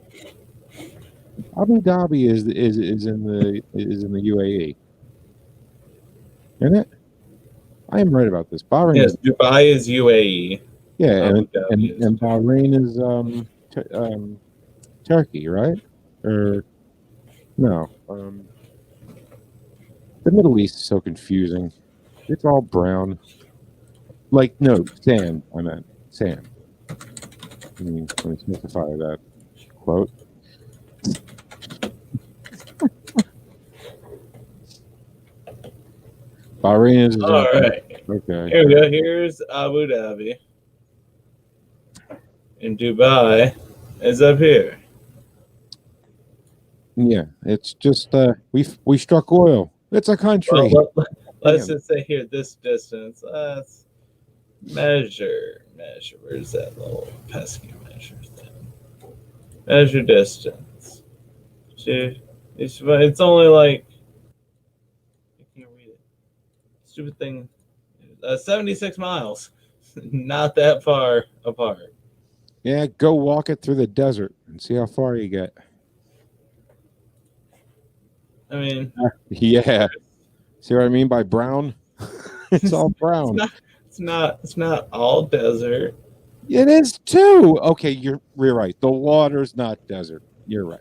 [SPEAKER 4] Abu Dhabi is in the UAE. Isn't it? I am right about this. Bahrain.
[SPEAKER 1] Yes, Dubai is UAE.
[SPEAKER 4] Yeah,
[SPEAKER 1] Abu Dhabi
[SPEAKER 4] and Bahrain is Turkey, right? Or no? The Middle East is so confusing. It's all brown. Like no sand. I meant sand. Let me specify that quote. Bahrain is
[SPEAKER 1] All right.
[SPEAKER 4] Okay.
[SPEAKER 1] Here we go. Here's Abu Dhabi. And Dubai is up here.
[SPEAKER 4] Yeah, it's just we struck oil. It's a country.
[SPEAKER 1] Well, let's just say here this distance. Let's measure. Where's that little pesky measure thing? Measure distance. See, it's only like, I can't read it. Stupid thing. 76 miles. Not that far apart.
[SPEAKER 4] Yeah, go walk it through the desert and see how far you get.
[SPEAKER 1] I mean,
[SPEAKER 4] yeah. See what I mean by brown? It's all brown.
[SPEAKER 1] It's not all desert.
[SPEAKER 4] It is too. Okay, you're right. The water's not desert. You're right.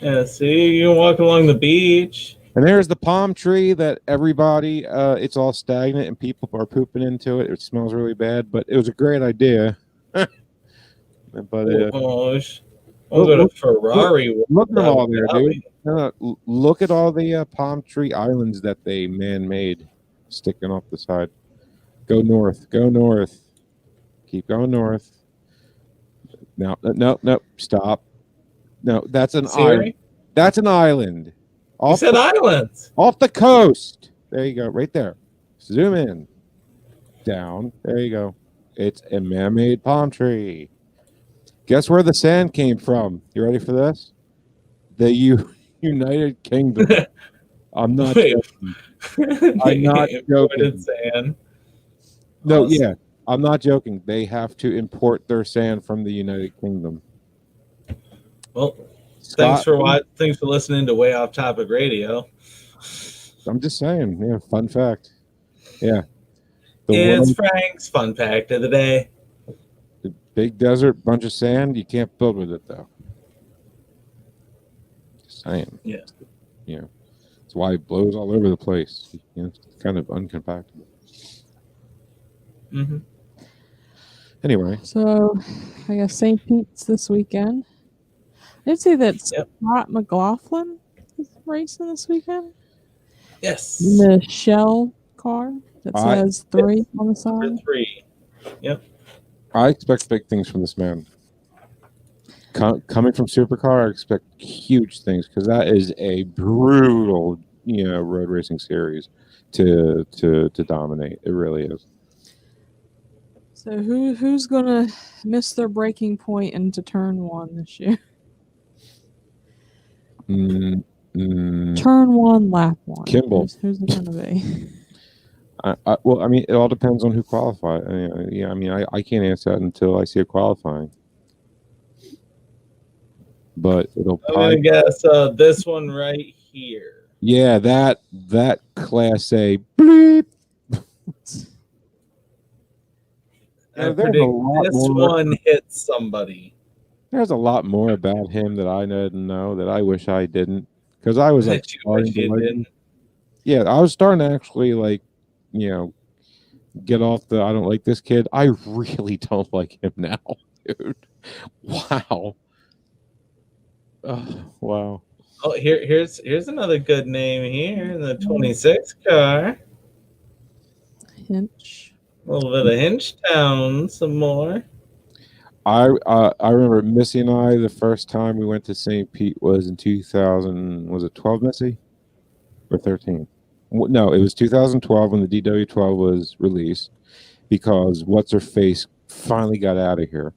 [SPEAKER 1] Yeah, see, you can walk along the beach.
[SPEAKER 4] And there's the palm tree that everybody, it's all stagnant and people are pooping into it. It smells really bad, but it was a great idea. But
[SPEAKER 1] We'll go to Ferrari.
[SPEAKER 4] look at all there, dude. Look at all the palm tree islands that they man-made sticking off the side. Go north. Go north. Keep going north. No, stop. No, that's an island. That's an island.
[SPEAKER 1] You said islands.
[SPEAKER 4] Off the coast. There you go, right there. Zoom in. Down. There you go. It's a man-made palm tree. Guess where the sand came from? You ready for this? The United Kingdom. I'm not
[SPEAKER 1] Wait.
[SPEAKER 4] joking. I'm not joking.
[SPEAKER 1] Imported sand.
[SPEAKER 4] No,
[SPEAKER 1] Awesome.
[SPEAKER 4] yeah, I'm not joking. They have to import their sand from the United Kingdom.
[SPEAKER 1] Well,
[SPEAKER 4] Scott,
[SPEAKER 1] thanks for listening to Way Off Topic Radio.
[SPEAKER 4] I'm just saying. Yeah, fun fact. Yeah.
[SPEAKER 1] It's Frank's fun fact of the day.
[SPEAKER 4] The big desert, bunch of sand. You can't build with it, though. Just saying.
[SPEAKER 1] Yeah.
[SPEAKER 4] Yeah. That's why it blows all over the place. You know, it's kind of uncompactable.
[SPEAKER 1] Mm-hmm.
[SPEAKER 4] Anyway.
[SPEAKER 5] So, I guess St. Pete's this weekend. I did see that Scott McLaughlin is racing this weekend.
[SPEAKER 1] Yes.
[SPEAKER 5] In the Shell car that says 3 on the side.
[SPEAKER 1] 3. Yep.
[SPEAKER 4] I expect big things from this man. Coming from Supercar, I expect huge things because that is a brutal, road racing series to dominate. It really is.
[SPEAKER 5] So who's gonna miss their breaking point into turn 1 this year? Turn 1, lap 1.
[SPEAKER 4] Kimball.
[SPEAKER 5] Who's it gonna be?
[SPEAKER 4] Well, I mean, it all depends on who qualifies. I can't answer that until I see it qualifying. But it'll probably...
[SPEAKER 1] I'm gonna guess this one right here.
[SPEAKER 4] Yeah, that Class A bleep.
[SPEAKER 1] I predict this one hits somebody.
[SPEAKER 4] There's a lot more about him that I didn't know that I wish I didn't, because I was like starting to like. Yeah, I was starting to actually get off the I don't like this kid. I really don't like him now, dude. Wow. Wow.
[SPEAKER 1] Oh, here's another good name here in the 26 car.
[SPEAKER 5] Hinch.
[SPEAKER 1] A little bit of Hinchtown, some more.
[SPEAKER 4] I remember Missy and I, the first time we went to St. Pete was in 2000. Was it 12, Missy? Or 13? No, it was 2012 when the DW12 was released, because what's her face finally got out of here,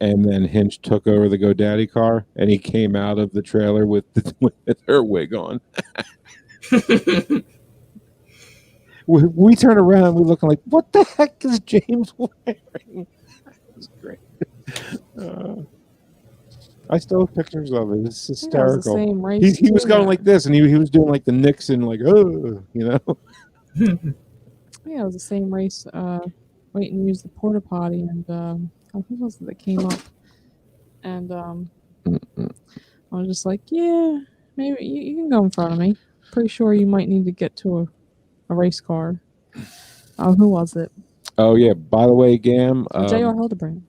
[SPEAKER 4] and then Hinch took over the GoDaddy car, and he came out of the trailer with her wig on. We turn around, we're looking like, what the heck is James wearing? That's great. I still have pictures of it. It's hysterical. He was going like this, and he was doing like the Nixon, like, oh,
[SPEAKER 5] Yeah, it was the same race. Waiting to use the porta potty, and who was it that came up? And I was just like, yeah, maybe you can go in front of me. Pretty sure you might need to get to a race car. Who was it?
[SPEAKER 4] Oh yeah. By the way, Gam.
[SPEAKER 5] J.R. Hildebrand.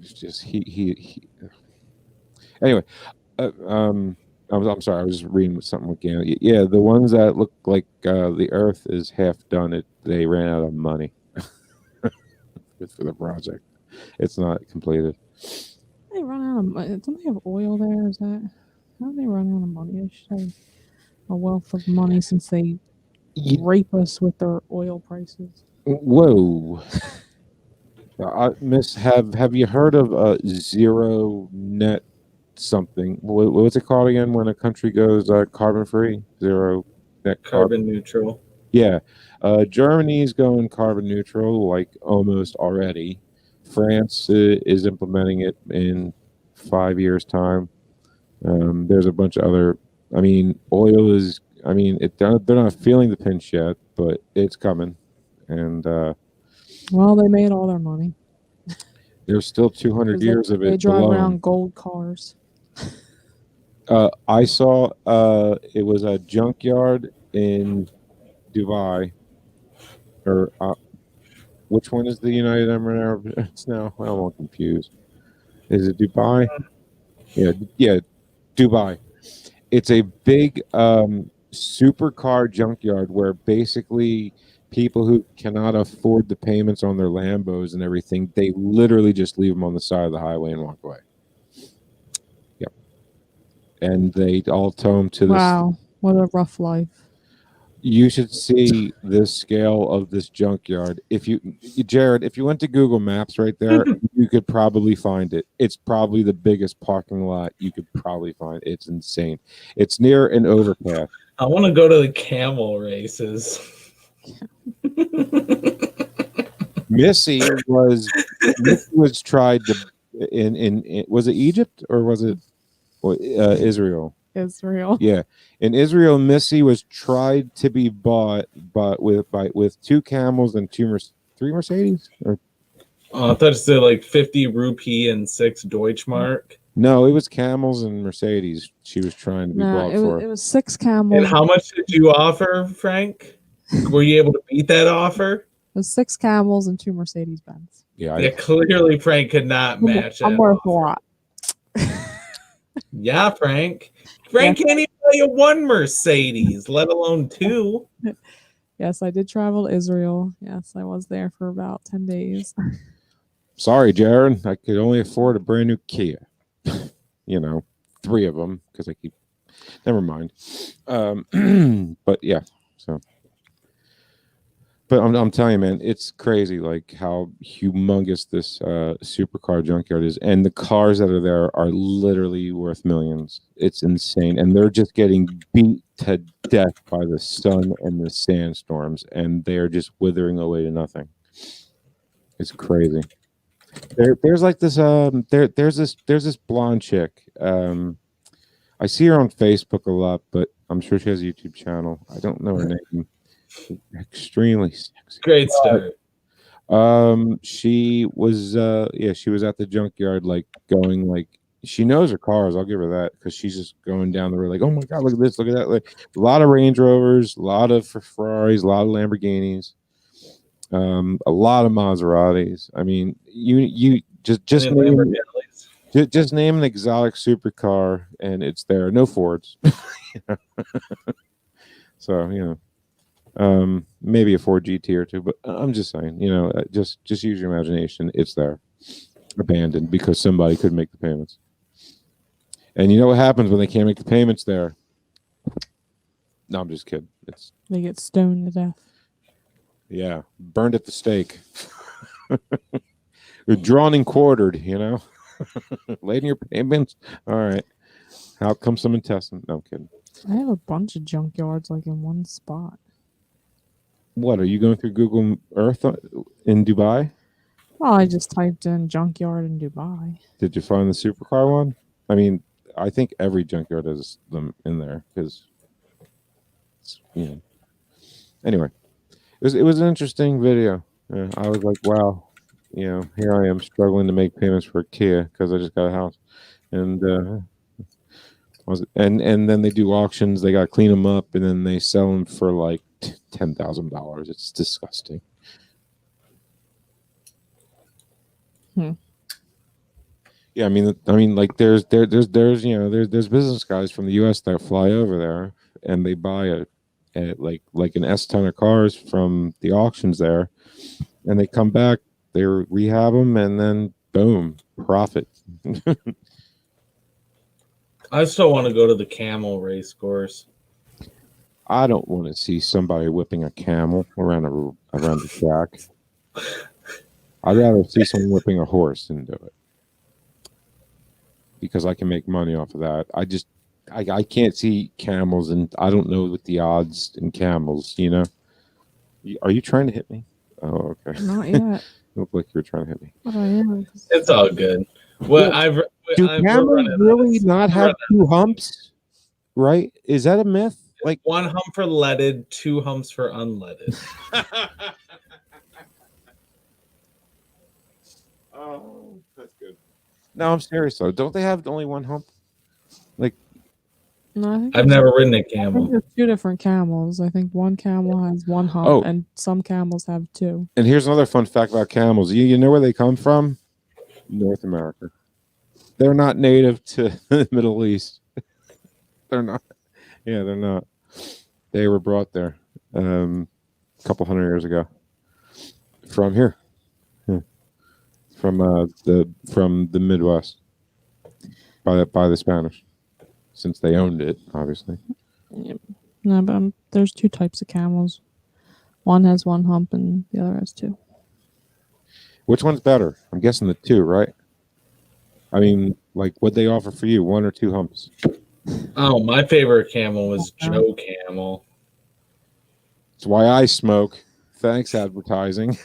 [SPEAKER 4] It's just he. Anyway, I'm sorry. I was just reading something with Gam. Yeah, the ones that look like the Earth is half done. They ran out of money for the project. It's not completed.
[SPEAKER 5] They run out of money. Don't they have oil there? Is that how do they run out of money? They should have a wealth of money since they rape us with their oil prices.
[SPEAKER 4] Whoa. Miss, have you heard of zero net something? What's it called again when a country goes carbon free? Zero net
[SPEAKER 1] carbon neutral.
[SPEAKER 4] Yeah. Germany's going carbon neutral like almost already. France is implementing it in 5 years' time. There's a bunch of other. I mean, oil is. I mean, they're not feeling the pinch yet, but it's coming. And
[SPEAKER 5] well, they made all their money.
[SPEAKER 4] There's still 200 years of it.
[SPEAKER 5] They drive around gold cars.
[SPEAKER 4] I saw it was a junkyard in Dubai, or which one is the United Emirates Arab? It's now I'm all confused. Is it Dubai? Yeah, Dubai. It's a big supercar junkyard where basically people who cannot afford the payments on their Lambos and everything, they literally just leave them on the side of the highway and walk away. Yep. And they all tow them to the...
[SPEAKER 5] Wow, what a rough life.
[SPEAKER 4] You should see this scale of this junkyard. Jared, if you went to Google Maps right there, you could probably find it. It's probably the biggest parking lot you could probably find. It's insane. It's near an overpass.
[SPEAKER 1] I want to go to the camel races.
[SPEAKER 4] Missy was tried to in was it Egypt or was it Israel?
[SPEAKER 5] Israel.
[SPEAKER 4] Yeah, in Israel, Missy was tried to be bought, but with 2 camels and 3 Mercedes. Or,
[SPEAKER 1] I thought you said like 50 rupee and 6 Deutschmark.
[SPEAKER 4] no, it was camels and Mercedes. She was trying to be
[SPEAKER 5] No,
[SPEAKER 4] bought
[SPEAKER 5] it
[SPEAKER 4] for.
[SPEAKER 5] was 6 camels.
[SPEAKER 1] And how much did you offer, Frank? Were you able to beat that offer?
[SPEAKER 5] It was 6 camels and 2 Mercedes Benz.
[SPEAKER 4] Yeah,
[SPEAKER 1] Clearly Frank could not match that.
[SPEAKER 5] I'm worth a lot.
[SPEAKER 1] Yeah, Frank. Frank can't even buy you 1 Mercedes, let alone 2.
[SPEAKER 5] Yes, I did travel to Israel. Yes, I was there for about 10 days.
[SPEAKER 4] sorry, Jared. I could only afford a brand new Kia. 3 of them because I keep. Never mind. But yeah, so. But I'm telling you, man, it's crazy, like how humongous this supercar junkyard is, and the cars that are there are literally worth millions. It's insane, and they're just getting beat to death by the sun and the sandstorms, and they're just withering away to nothing. It's crazy. There's like this there's this blonde chick. I see her on Facebook a lot, but I'm sure she has a YouTube channel. I don't know her name. Extremely sexy.
[SPEAKER 1] Great start.
[SPEAKER 4] She was she was at the junkyard, like going, like, she knows her cars, I'll give her that, because she's just going down the road like, oh my god, look at this, look at that. Like a lot of Range Rovers, a lot of Ferraris, a lot of Lamborghinis, a lot of Maseratis. I mean, you just name an exotic supercar and it's there. No Fords. So maybe a Ford GT or 2, but I'm just saying, just use your imagination. It's there, abandoned because somebody couldn't make the payments. And you know what happens when they can't make the payments there? No, I'm just kidding.
[SPEAKER 5] They get stoned to death.
[SPEAKER 4] Yeah, burned at the stake. We're drawn and quartered, late in your payments. All right. How come some intestine? No, I'm kidding.
[SPEAKER 5] I have a bunch of junkyards like in one spot.
[SPEAKER 4] What, are you going through Google Earth in Dubai?
[SPEAKER 5] Well, I just typed in junkyard in Dubai.
[SPEAKER 4] Did you find the supercar one? I mean, I think every junkyard has them in there because, Anyway, it was an interesting video. I was like, wow, here I am struggling to make payments for a Kia because I just got a house, and then they do auctions. They got to clean them up, and then they sell them for like $10,000. It's disgusting. Yeah, I mean, like there's business guys from the U.S. that fly over there and they buy like an S ton of cars from the auctions there, and they come back, they rehab them, and then boom, profit.
[SPEAKER 1] I still want to go to the camel race course.
[SPEAKER 4] I don't want to see somebody whipping a camel around the track. I'd rather see someone whipping a horse than do it, because I can make money off of that. I can't see camels, and I don't know what the odds in camels. Are you trying to hit me? Oh, okay.
[SPEAKER 5] Not yet.
[SPEAKER 4] Look like you're trying to hit me.
[SPEAKER 5] But I am.
[SPEAKER 1] It's all good. Well,
[SPEAKER 4] Do camels really not have 2 humps? Right? Is that a myth? Like
[SPEAKER 1] 1 hump for leaded, 2 humps for unleaded.
[SPEAKER 4] Oh, that's good. No, I'm serious though. Don't they have only 1 hump? Like,
[SPEAKER 5] No, I think
[SPEAKER 1] I've never ridden a
[SPEAKER 5] I think
[SPEAKER 1] camel.
[SPEAKER 5] there's 2 different camels. I think one camel has 1 hump, and some camels have 2.
[SPEAKER 4] and here's another fun fact about camels. You know where they come from? North America. They're not native to the Middle East. They're not. Yeah, they're not. They were brought there a couple hundred years ago from here, from the Midwest by the Spanish, since they owned it, obviously.
[SPEAKER 5] Yep. No, but there's two types of camels. One has one hump and the other has two.
[SPEAKER 4] Which one's better? I'm guessing the two, right? I mean, like, what'd they offer for you? 1 or 2 humps?
[SPEAKER 1] Oh, my favorite camel was Joe Camel.
[SPEAKER 4] That's why I smoke. Thanks, advertising.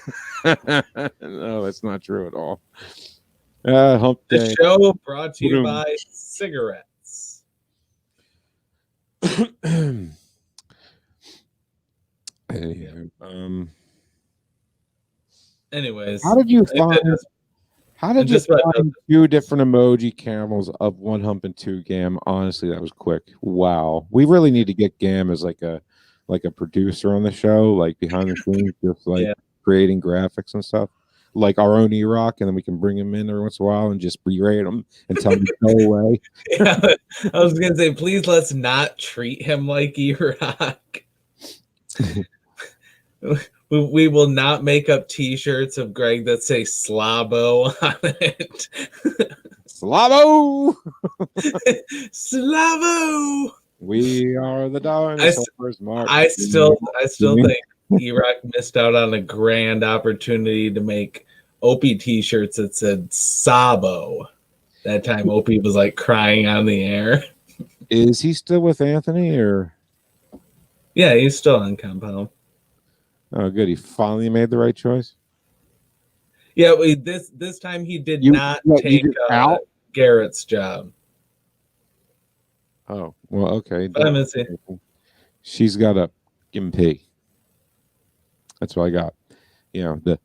[SPEAKER 4] No, that's not true at all. Hump
[SPEAKER 1] The
[SPEAKER 4] day.
[SPEAKER 1] show brought to you
[SPEAKER 4] Boom.
[SPEAKER 1] by cigarettes. Anyways,
[SPEAKER 4] How did you
[SPEAKER 1] I think
[SPEAKER 4] find?
[SPEAKER 1] that's-
[SPEAKER 4] How did
[SPEAKER 1] I'm
[SPEAKER 4] you
[SPEAKER 1] just about
[SPEAKER 4] find 2 different emoji camels of 1 hump and 2 gam? Honestly, that was quick. Wow, we really need to get Gam as like a producer on the show, like behind the scenes, just like
[SPEAKER 1] Yeah.
[SPEAKER 4] creating graphics and stuff, like our own E-Rock, and then we can bring him in every once in a while and just berate him and tell him to go away.
[SPEAKER 1] Yeah, I was gonna say, please let's not treat him like E-Rock. We will not make up T-shirts of Greg that say Slabo on it.
[SPEAKER 4] Slavo,
[SPEAKER 1] Slavo.
[SPEAKER 4] we are the dinosaurs. Mark.
[SPEAKER 1] I still think E-Rock missed out on a grand opportunity to make Opie T-shirts that said Sabo. That time Opie was like crying on the air.
[SPEAKER 4] Is he still with Anthony or?
[SPEAKER 1] Yeah, he's still on Compound.
[SPEAKER 4] Oh, good. He finally made the right choice.
[SPEAKER 1] Yeah, this time he did not
[SPEAKER 4] you
[SPEAKER 1] take
[SPEAKER 4] just out?
[SPEAKER 1] Garrett's job.
[SPEAKER 4] Oh, well, okay.
[SPEAKER 1] Bye, Missy.
[SPEAKER 4] She's got a gimpy. That's what I got. You know,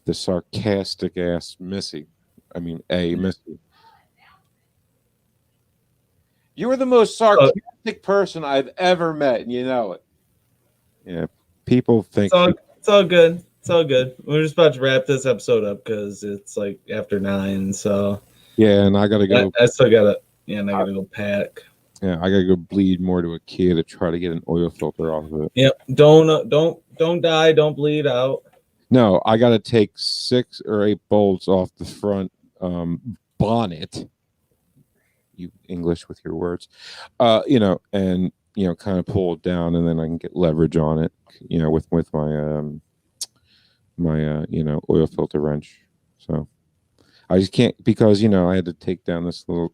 [SPEAKER 4] the sarcastic ass Missy. I mean, Missy. You were the most sarcastic person I've ever met, and you know it. Yeah, people think
[SPEAKER 1] it's all good. It's all good. We're just about to wrap this episode up because it's like after 9. So
[SPEAKER 4] yeah, and I gotta go.
[SPEAKER 1] I still gotta. Yeah, and I gotta go pack.
[SPEAKER 4] Yeah, I gotta go bleed more to a kid to try to get an oil filter off of it.
[SPEAKER 1] Yep. Don't die. Don't bleed out.
[SPEAKER 4] No, I gotta take 6 or 8 bolts off the front bonnet. You English with your words, you know, and you know, kind of pull it down, and then I can get leverage on it, you know, with my my you know, oil filter wrench. So I just can't, because you know I had to take down this little.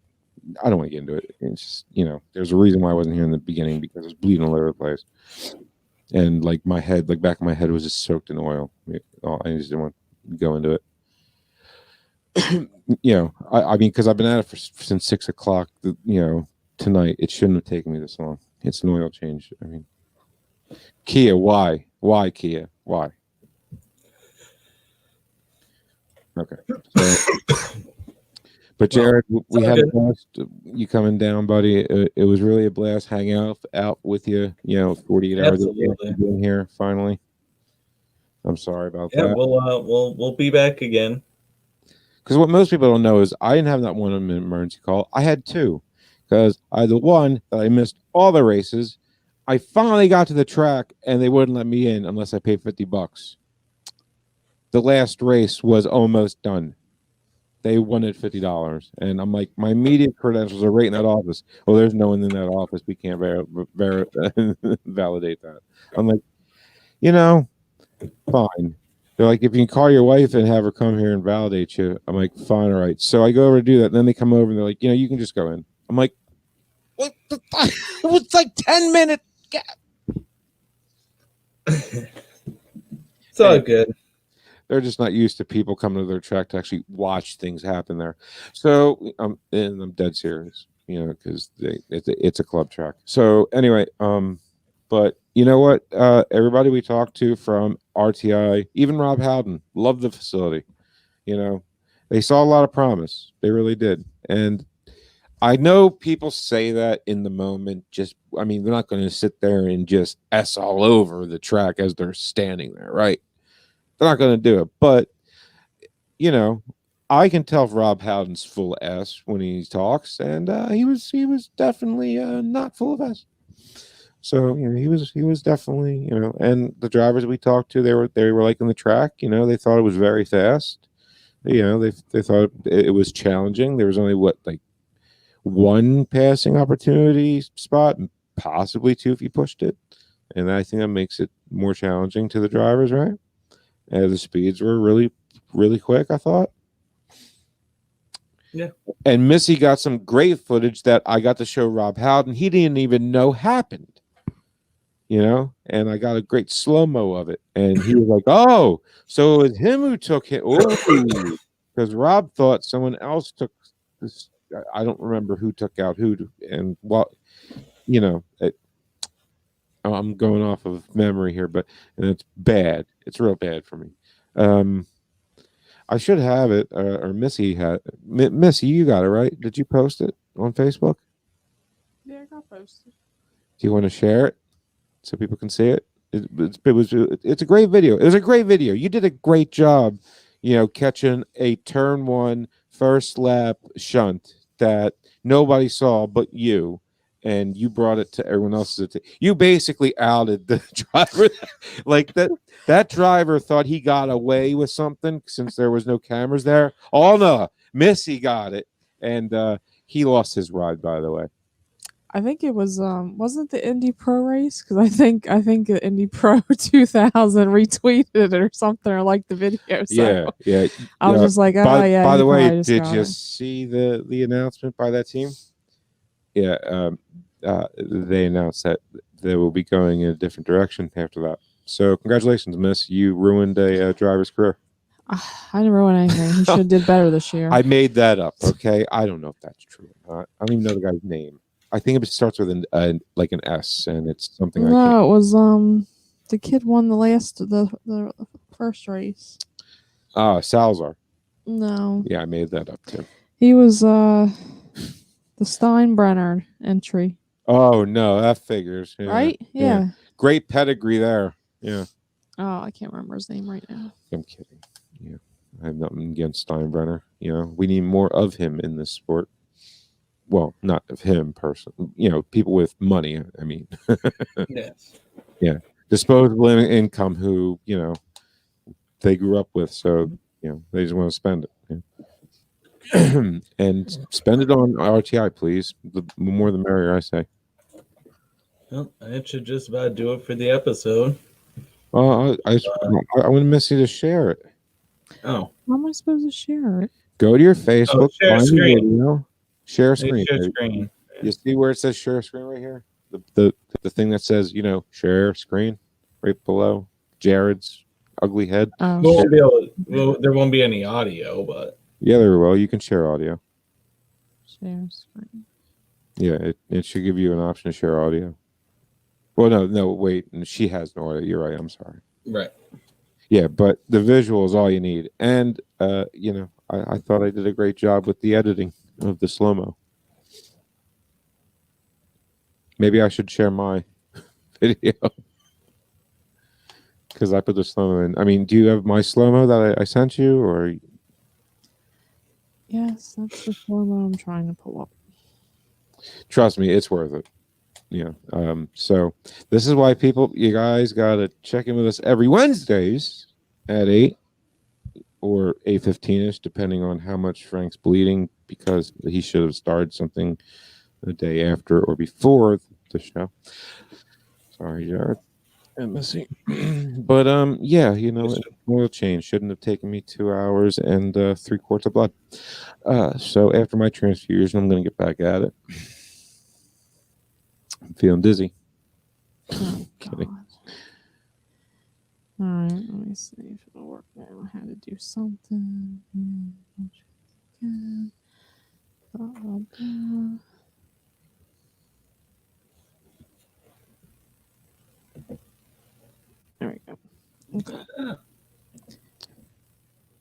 [SPEAKER 4] I don't want to get into it. It's just, you know, there's a reason why I wasn't here in the beginning, because I was bleeding all over the place, and like my head, like back of my head was just soaked in oil. I just didn't want to go into it. You know, I mean, because I've been at it since 6 o'clock. You know, tonight it shouldn't have taken me this long. It's an oil change. I mean, Kia, why? Why, Kia? Why? Okay. So, but Jared, we had a blast. You coming down, buddy? It was really a blast hanging out with you. You know, 48 hours being here finally. I'm sorry about that.
[SPEAKER 1] Yeah, we'll be back again.
[SPEAKER 4] Because what most people don't know is I didn't have that one emergency call. I had 2, because I had the one that I missed all the races. I finally got to the track and they wouldn't let me in unless I paid $50. The last race was almost done. They wanted $50, and I'm like, my media credentials are right in that office. Well, there's no one in that office. We can't validate that. I'm like, you know, fine. They're like, if you can call your wife and have her come here and validate you. I'm like, fine, all right. So I go over to do that. And then they come over and they're like, you know, you can just go in. I'm like, what the fuck? It was like 10 minutes.
[SPEAKER 1] It's all good.
[SPEAKER 4] They're just not used to people coming to their track to actually watch things happen there. So and I'm dead serious, you know, because it's a club track. So anyway, but you know what? Everybody we talked to from RTI, even Rob Howden, loved the facility. You know, they saw a lot of promise. They really did. And I know people say that in the moment. Just, I mean, they're not going to sit there and just S all over the track as they're standing there, right? They're not going to do it. But, you know, I can tell if Rob Howden's full of S when he talks, and he was definitely not full of S. So, you know, he was definitely, you know, and the drivers we talked to, they were liking the track. You know, they thought it was very fast. You know, they thought it was challenging. There was only like one passing opportunity spot, possibly 2 if you pushed it. And I think that makes it more challenging to the drivers, right? And the speeds were really, really quick, I thought.
[SPEAKER 1] Yeah.
[SPEAKER 4] And Missy got some great footage that I got to show Rob Howden. He didn't even know happened, you know? And I got a great slow-mo of it. And he was like, oh, so it was him who took it. Oh, because Rob thought someone else took this. I don't remember who took out who. And what, you know, I'm going off of memory here, but and it's bad. It's real bad for me. I should have it, or Missy had. Missy, you got it right. Did you post it on Facebook?
[SPEAKER 5] Yeah, I got posted.
[SPEAKER 4] Do you want to share it so people can see it? It's a great video. It was a great video. You did a great job, you know, catching a turn 1 first lap shunt that nobody saw but you. And you brought it to everyone else's. You basically outed the driver. Like that driver thought he got away with something since there was no cameras there. Oh no, Missy got it, and he lost his ride. By the way,
[SPEAKER 5] I think it was wasn't the Indy Pro race, because I think the Indy Pro 2000 retweeted it or something, or liked the video. So
[SPEAKER 4] yeah.
[SPEAKER 5] I was just like, oh yeah.
[SPEAKER 4] By the way,
[SPEAKER 5] did
[SPEAKER 4] did you see the announcement by that team? Yeah, they announced that they will be going in a different direction after that. So congratulations, Miss. You ruined a driver's career.
[SPEAKER 5] I didn't ruin anything. He should have did better this year.
[SPEAKER 4] I made that up, okay? I don't know if that's true or not. I don't even know the guy's name. I think it starts with like an S, and it's something I can't.
[SPEAKER 5] No, it was the kid won the first race.
[SPEAKER 4] Salazar.
[SPEAKER 5] No.
[SPEAKER 4] Yeah, I made that up too.
[SPEAKER 5] He was the Steinbrenner entry.
[SPEAKER 4] Oh no, that figures. Yeah,
[SPEAKER 5] right? Yeah.
[SPEAKER 4] Great pedigree there. Yeah.
[SPEAKER 5] Oh, I can't remember his name right now.
[SPEAKER 4] I'm kidding. Yeah. I have nothing against Steinbrenner. You know, we need more of him in this sport. Well, not of him personally. You know, people with money. I mean,
[SPEAKER 1] Yes.
[SPEAKER 4] Yeah, disposable income who, you know, they grew up with, so you know they just want to spend it. Yeah. And spend it on RTI, please. The more the merrier, I say.
[SPEAKER 1] Well, that should just about do it for the episode.
[SPEAKER 4] I want Missy to share it.
[SPEAKER 1] Oh,
[SPEAKER 5] How am I supposed to share it?
[SPEAKER 4] Go to your Facebook,
[SPEAKER 1] share
[SPEAKER 4] find the
[SPEAKER 1] screen.
[SPEAKER 4] video, share screen.
[SPEAKER 1] share screen.
[SPEAKER 4] You see where it says share screen right here? The thing that says, you know, share screen right below Jared's ugly head.
[SPEAKER 5] Oh,
[SPEAKER 1] We won't be able well, there won't be any audio, but
[SPEAKER 4] Yeah, there will. You can share audio.
[SPEAKER 5] share screen.
[SPEAKER 4] Yeah, it should give you an option to share audio. Well, no, wait. She has no audio. You're right. I'm sorry.
[SPEAKER 1] right.
[SPEAKER 4] Yeah, but the visual is all you need. And, you know, I thought I did a great job with the editing of the slow-mo. Maybe I should share my video. Because I put the slow-mo in. I mean, do you have my slow-mo that I sent you? Or
[SPEAKER 5] Yes, that's the slow-mo I'm trying to pull up.
[SPEAKER 4] trust me, it's worth it. Yeah. So this is why you guys got to check in with us every Wednesdays at 8 or 8:15ish, depending on how much Frank's bleeding, because he should have started something the day after or before the show. Sorry, Jared and Missy. But yeah, you know, oil change shouldn't have taken me 2 hours and 3 quarts of blood. So after my transfusion, I'm going to get back at it. I'm feeling dizzy.
[SPEAKER 5] Oh,
[SPEAKER 4] Kidding.
[SPEAKER 5] God. All right, let me see if it'll work now. I had to do something. Blah, blah, blah. There we go. Okay.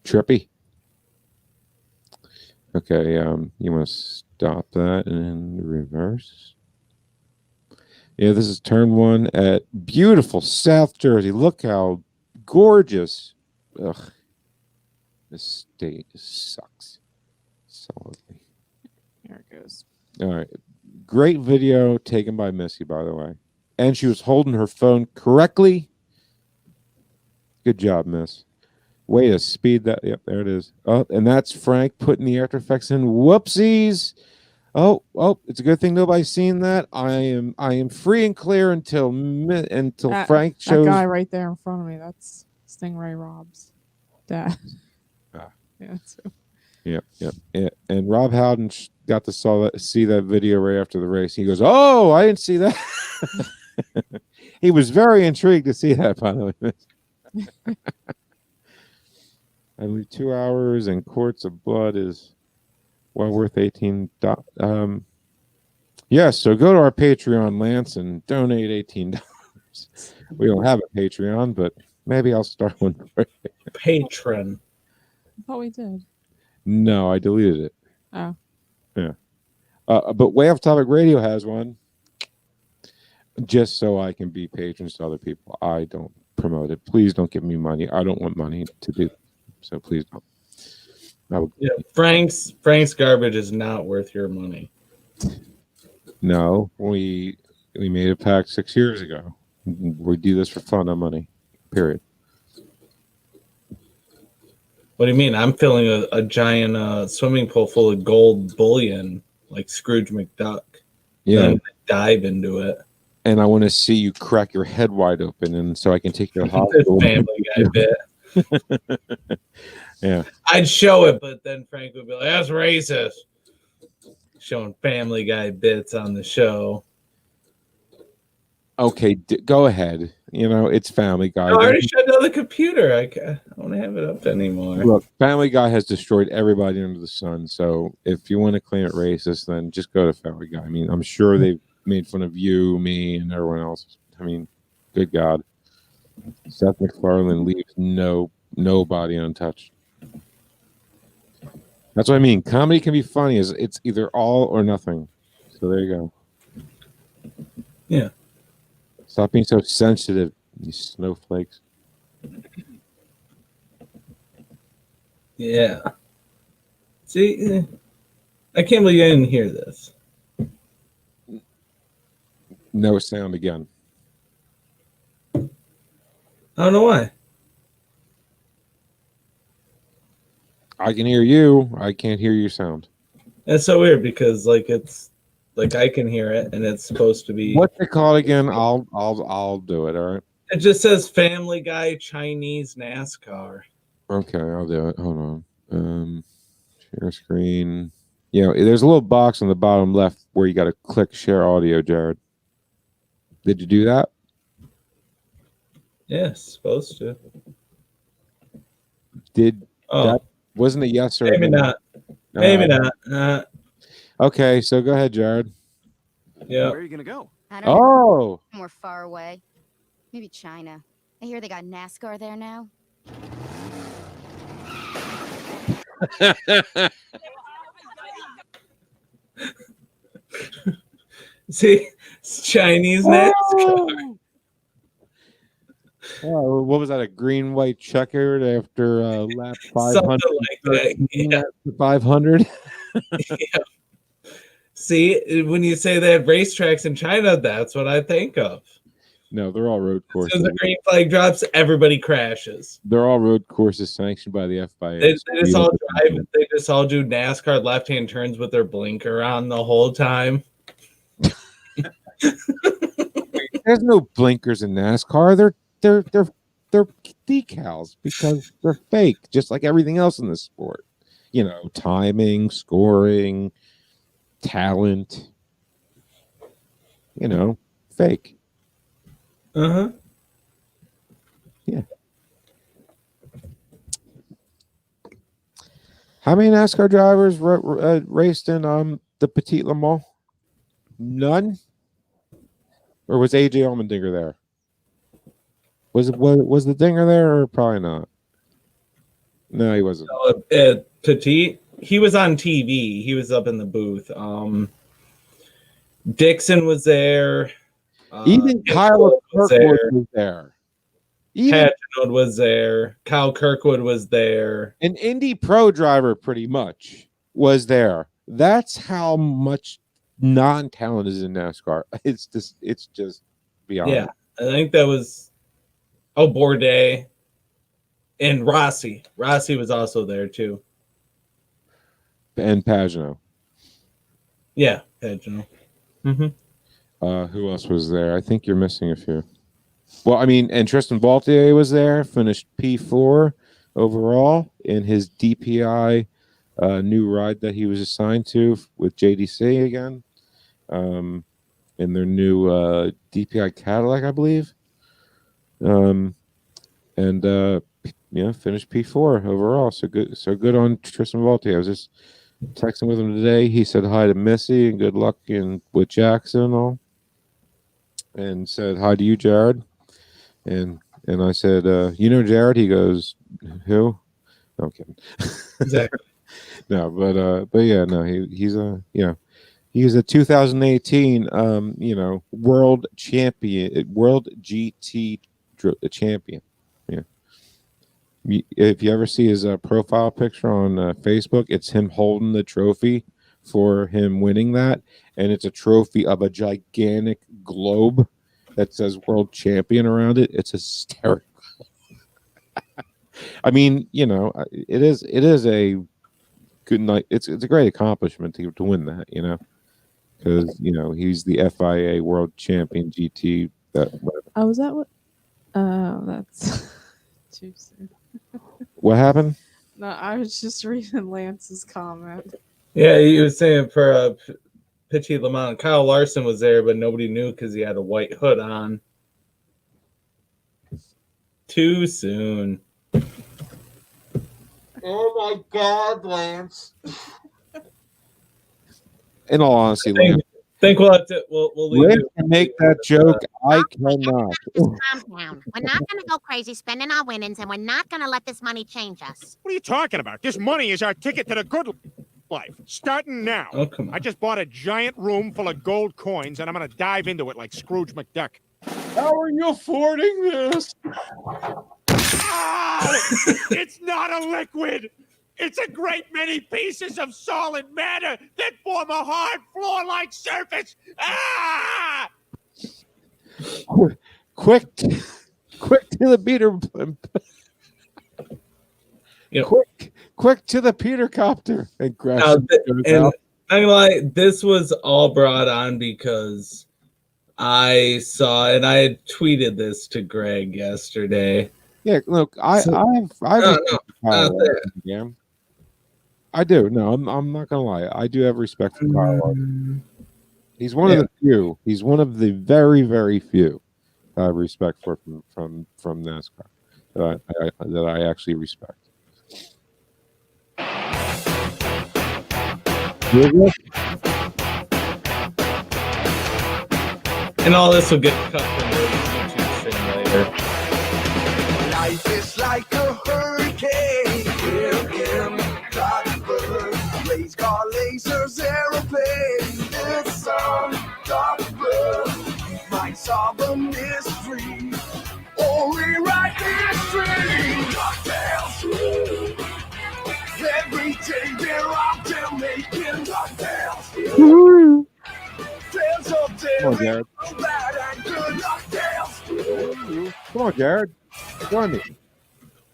[SPEAKER 4] Trippy. Okay, you want to stop that and reverse. Yeah, this is turn 1 at beautiful South Jersey. Look how gorgeous. Ugh. This state sucks. So ugly.
[SPEAKER 5] Here it goes.
[SPEAKER 4] All right. Great video taken by Missy, by the way. And she was holding her phone correctly. Good job, Miss. Way to speed that. Yep, there it is. Oh, and that's Frank putting the after effects in. Whoopsies. Oh, it's a good thing nobody's seen that. I am free and clear until Frank
[SPEAKER 5] That
[SPEAKER 4] shows.
[SPEAKER 5] guy right there in front of me, that's Stingray Rob's dad.
[SPEAKER 4] Ah.
[SPEAKER 5] Yeah. So.
[SPEAKER 4] Yeah. And Rob Howden got to see that video right after the race. He goes, "Oh, I didn't see that." He was very intrigued to see that, by the way. I believe 2 hours and quarts of blood is well worth $18. Yes, so go to our Patreon, Lance, and donate $18. We don't have a Patreon, but maybe I'll start one for you.
[SPEAKER 1] Patron.
[SPEAKER 5] I thought we did.
[SPEAKER 4] No, I deleted it.
[SPEAKER 5] Oh.
[SPEAKER 4] Yeah. But Way Off Topic Radio has one. Just so I can be patrons to other people. I don't promote it. Please don't give me money. I don't want money to do. So please don't.
[SPEAKER 1] Yeah, Frank's garbage is not worth your money.
[SPEAKER 4] No, we made a pact 6 years ago. We do this for fun, not money. Period.
[SPEAKER 1] What do you mean? I'm filling a giant swimming pool full of gold bullion like Scrooge McDuck.
[SPEAKER 4] Yeah.
[SPEAKER 1] Then dive into it.
[SPEAKER 4] And I want to see you crack your head wide open, and so I can take you to the hospital.
[SPEAKER 1] Family Guy bit.
[SPEAKER 4] Yeah.
[SPEAKER 1] I'd show it, but then Frank would be like, "That's racist." Showing Family Guy bits on the show.
[SPEAKER 4] Okay, go ahead. You know, it's Family Guy.
[SPEAKER 1] No, I already shut down the computer. I don't have it up anymore.
[SPEAKER 4] Look, Family Guy has destroyed everybody under the sun. So if you want to claim it racist, then just go to Family Guy. I mean, I'm sure they've made fun of you, me, and everyone else. I mean, good God. Seth MacFarlane leaves nobody untouched. That's what I mean. Comedy can be funny. It's either all or nothing. So there you go.
[SPEAKER 1] Yeah.
[SPEAKER 4] Stop being so sensitive, you snowflakes.
[SPEAKER 1] Yeah. See, I can't believe I didn't hear this.
[SPEAKER 4] No sound again.
[SPEAKER 1] I don't know why.
[SPEAKER 4] I can hear you. I can't hear your sound.
[SPEAKER 1] That's so weird because it's like I can hear it and it's supposed to be.
[SPEAKER 4] What's it called again? I'll do it. All right.
[SPEAKER 1] It just says Family Guy Chinese NASCAR.
[SPEAKER 4] Okay, I'll do it. Hold on. Share screen. Yeah, there's a little box on the bottom left where you got to click share audio, Jared. Did you do that?
[SPEAKER 1] Yeah, supposed to.
[SPEAKER 4] That wasn't a yes or
[SPEAKER 1] maybe
[SPEAKER 4] no?
[SPEAKER 1] not. Maybe not.
[SPEAKER 4] Okay, so go ahead, Jared.
[SPEAKER 1] Yeah.
[SPEAKER 7] Where are you gonna go?
[SPEAKER 8] I don't know.
[SPEAKER 4] Oh,
[SPEAKER 8] Somewhere far away. Maybe China. I hear they got NASCAR there now.
[SPEAKER 1] See, it's Chinese NASCAR.
[SPEAKER 4] Oh, what was that? A green white checkered after lap 500?
[SPEAKER 1] Something like that. Yeah.
[SPEAKER 4] 500.
[SPEAKER 1] Yeah. See, when you say they have racetracks in China, that's what I think of.
[SPEAKER 4] No, they're all road
[SPEAKER 1] As
[SPEAKER 4] courses.
[SPEAKER 1] soon as the green flag drops, everybody crashes.
[SPEAKER 4] They're all road courses sanctioned by the FIA.
[SPEAKER 1] They just all drive. They just all do NASCAR left-hand turns with their blinker on the whole time.
[SPEAKER 4] There's no blinkers in NASCAR. They're decals because they're fake, just like everything else in this sport. You know, timing, scoring, talent. You know, fake.
[SPEAKER 1] Uh-huh.
[SPEAKER 4] Yeah. How many NASCAR drivers raced in the Petit Le Mans? None? Or was AJ Allmendinger there? Was the Dinger there or probably not? No, he wasn't.
[SPEAKER 1] Petit, he was on TV. He was up in the booth. Dixon was there.
[SPEAKER 4] Even Kyle Kirkwood was there.
[SPEAKER 1] Pagenaud was there. Kyle Kirkwood was there.
[SPEAKER 4] An Indy Pro driver pretty much was there. That's how much non-talent is in NASCAR. It's just beyond.
[SPEAKER 1] Yeah, I think that was Bourdais and Rossi. Rossi was also there too.
[SPEAKER 4] And Pagenaud.
[SPEAKER 1] Yeah, General. Mm-hmm.
[SPEAKER 4] Who else was there? I think you're missing a few. Well, I mean, and Tristan Vaultier was there, finished P4 overall in his DPI new ride that he was assigned to with JDC again, in their new DPI Cadillac, I believe. And finished P4 overall. So good on Tristan Vaultier. I was just texting with him today. He said hi to Missy and good luck with Jackson and all, and said hi to you, Jared. And I said, Jared? He goes, who? No, I'm kidding.
[SPEAKER 1] Exactly.
[SPEAKER 4] No, but yeah, no, he's a 2018 world champion, world GT champion. Yeah. If you ever see his profile picture on Facebook, it's him holding the trophy for him winning that, and it's a trophy of a gigantic globe that says world champion around it. It's hysterical. I mean, it is a good night. It's a great accomplishment to win that, because he's the FIA world champion GT.
[SPEAKER 5] Oh, is that what? Oh, that's too soon.
[SPEAKER 4] What happened?
[SPEAKER 5] No, I was just reading Lance's comment.
[SPEAKER 1] Yeah, he was saying for Pitchy Lamont, Kyle Larson was there, but nobody knew because he had a white hood on. Too soon.
[SPEAKER 4] Oh my God, Lance! In all honesty,
[SPEAKER 1] I
[SPEAKER 4] Lance,
[SPEAKER 1] think we'll have to. We'll leave
[SPEAKER 4] Lance
[SPEAKER 1] it.
[SPEAKER 4] can make that joke. I cannot.
[SPEAKER 7] Calm down. We're not going to go crazy spending our winnings, and we're not going to let this money change us.
[SPEAKER 9] What are you talking about? This money is our ticket to the good life. Starting now.
[SPEAKER 1] Oh, come on.
[SPEAKER 9] I just bought a giant room full of gold coins, and I'm going to dive into it like Scrooge McDuck.
[SPEAKER 4] How are you affording this?
[SPEAKER 9] Ow! It's not a liquid. It's a great many pieces of solid matter that form a hard floor-like surface. Ah!
[SPEAKER 4] Quick to the Peter. Quick to the Peter copter and crash.
[SPEAKER 1] And I'm gonna lie, this was all brought on because I saw, and I had tweeted this to Greg yesterday.
[SPEAKER 4] Yeah, look, I do. No, I'm not gonna lie. I do have respect for Kyle Larson. He's one of the few. He's one of the very, very few I have respect for from NASCAR that I actually respect.
[SPEAKER 1] And all this will get cut from the YouTube stream later.
[SPEAKER 10] Life is like a hurricane. In Petersburg, race car, lasers, aeroplanes. This song, Petersburg, might solve a mystery or rewrite history. Cocktails, every day they're out there making cocktails. Tales of
[SPEAKER 4] Come on, Jared.
[SPEAKER 10] bad and good cocktails.
[SPEAKER 4] Come on, Jared. Join me.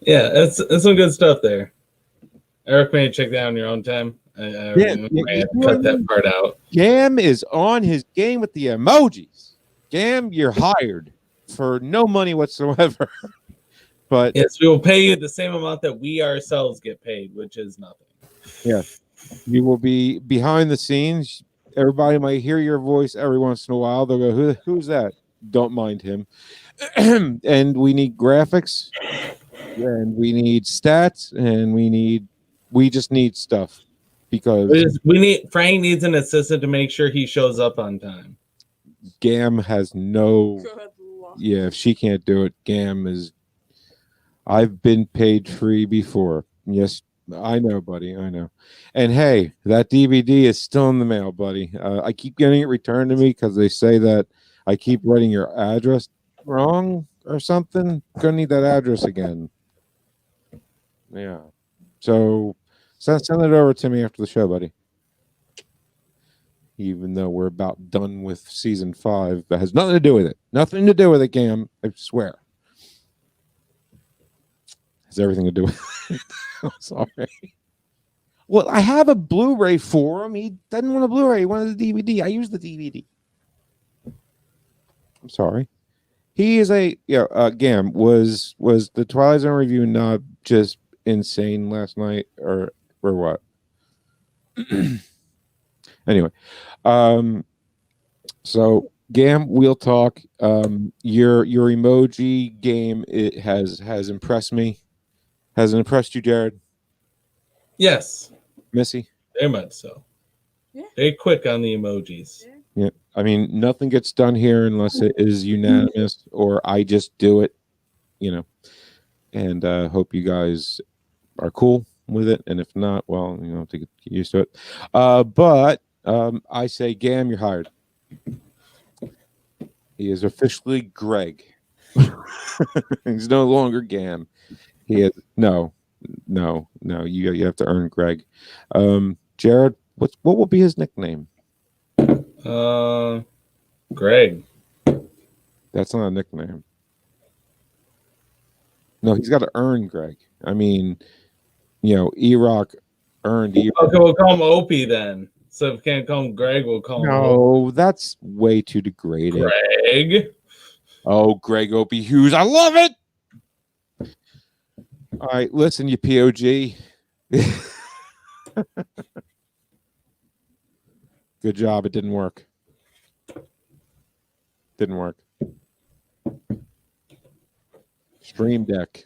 [SPEAKER 1] Yeah, it's some good stuff there. Eric, may check that out on your own time. I cut that part out.
[SPEAKER 4] Gam is on his game with the emojis. Gam, you're hired for no money whatsoever. But
[SPEAKER 1] yes, we will pay you the same amount that we ourselves get paid, which is nothing.
[SPEAKER 4] yeah, you will be behind the scenes. Everybody might hear your voice every once in a while. They'll go, who's that? Don't mind him. And we need graphics, and we need stats, and we just need stuff because
[SPEAKER 1] Frank needs an assistant to make sure he shows up on time.
[SPEAKER 4] Gam has no.
[SPEAKER 5] Good luck.
[SPEAKER 4] Yeah, if she can't do it, Gam is. I've been paid free before. Yes, I know, buddy. I know. And hey, that DVD is still in the mail, buddy. I keep getting it returned to me because they say that I keep writing your address wrong or something. Gonna need that address again. Yeah. So send it over to me after the show, buddy. Even though we're about done with season 5, that has nothing to do with it. Nothing to do with it, Cam. I swear. Has everything to do with it. I'm sorry. Well, I have a Blu-ray for him. He doesn't want a Blu-ray. He wanted the DVD. I use the DVD. I'm sorry. He is a Gam, was the Twilight Zone review not just insane last night or what? Anyway, so Gam, we'll talk. Your emoji game, it has impressed me. Has it impressed you, Jared?
[SPEAKER 1] Yes,
[SPEAKER 4] Missy?
[SPEAKER 1] very much so.
[SPEAKER 5] Yeah.
[SPEAKER 1] Very quick on the emojis.
[SPEAKER 4] Yeah. I mean, nothing gets done here unless it is unanimous or I just do it, and hope you guys are cool with it. And if not, well, to get used to it. But I say, Gam, you're hired. He is officially Greg. He's no longer Gam. He is no. You have to earn Greg. Jared, what will be his nickname?
[SPEAKER 1] Greg.
[SPEAKER 4] That's not a nickname. No, he's got to earn Greg. I mean, E-Rock earned E-Rock.
[SPEAKER 1] Okay, we'll call him Opie then. So if we can't call him Greg, we'll call him
[SPEAKER 4] No, that's way too degrading.
[SPEAKER 1] Greg.
[SPEAKER 4] Oh, Greg Opie Hughes. I love it. All right, listen, you POG. Good job. It didn't work. Didn't work. Stream Deck.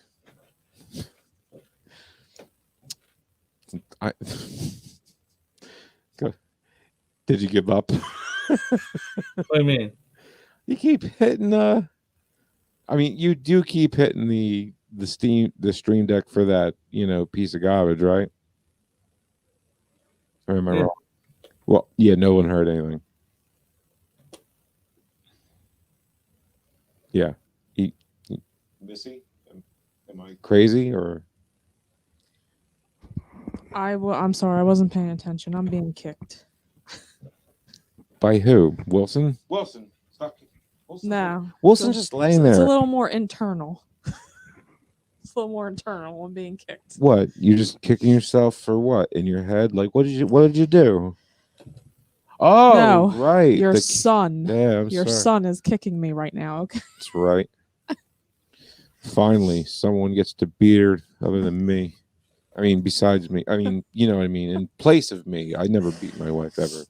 [SPEAKER 4] Did you give up?
[SPEAKER 1] What do you mean?
[SPEAKER 4] You keep hitting I mean, you do keep hitting the Stream Deck for that, piece of garbage, right? Or am I wrong? Well, yeah, no one heard anything. Yeah. Missy, am I crazy or?
[SPEAKER 5] I'm sorry, I wasn't paying attention. I'm being kicked.
[SPEAKER 4] By who? Wilson? Wilson. Stop. Wilson.
[SPEAKER 5] No.
[SPEAKER 4] Wilson's just laying there.
[SPEAKER 5] It's a little more internal. It's a little more internal when being kicked.
[SPEAKER 4] What? You just kicking yourself for what? In your head? Like what did you do? Oh,
[SPEAKER 5] no,
[SPEAKER 4] right.
[SPEAKER 5] Your son.
[SPEAKER 4] Yeah,
[SPEAKER 5] Your
[SPEAKER 4] sorry.
[SPEAKER 5] son is kicking me right now. Okay.
[SPEAKER 4] That's right. Finally, someone gets to beat her other than me. I mean, besides me. I mean, you know what I mean? In place of me. I never beat my wife ever.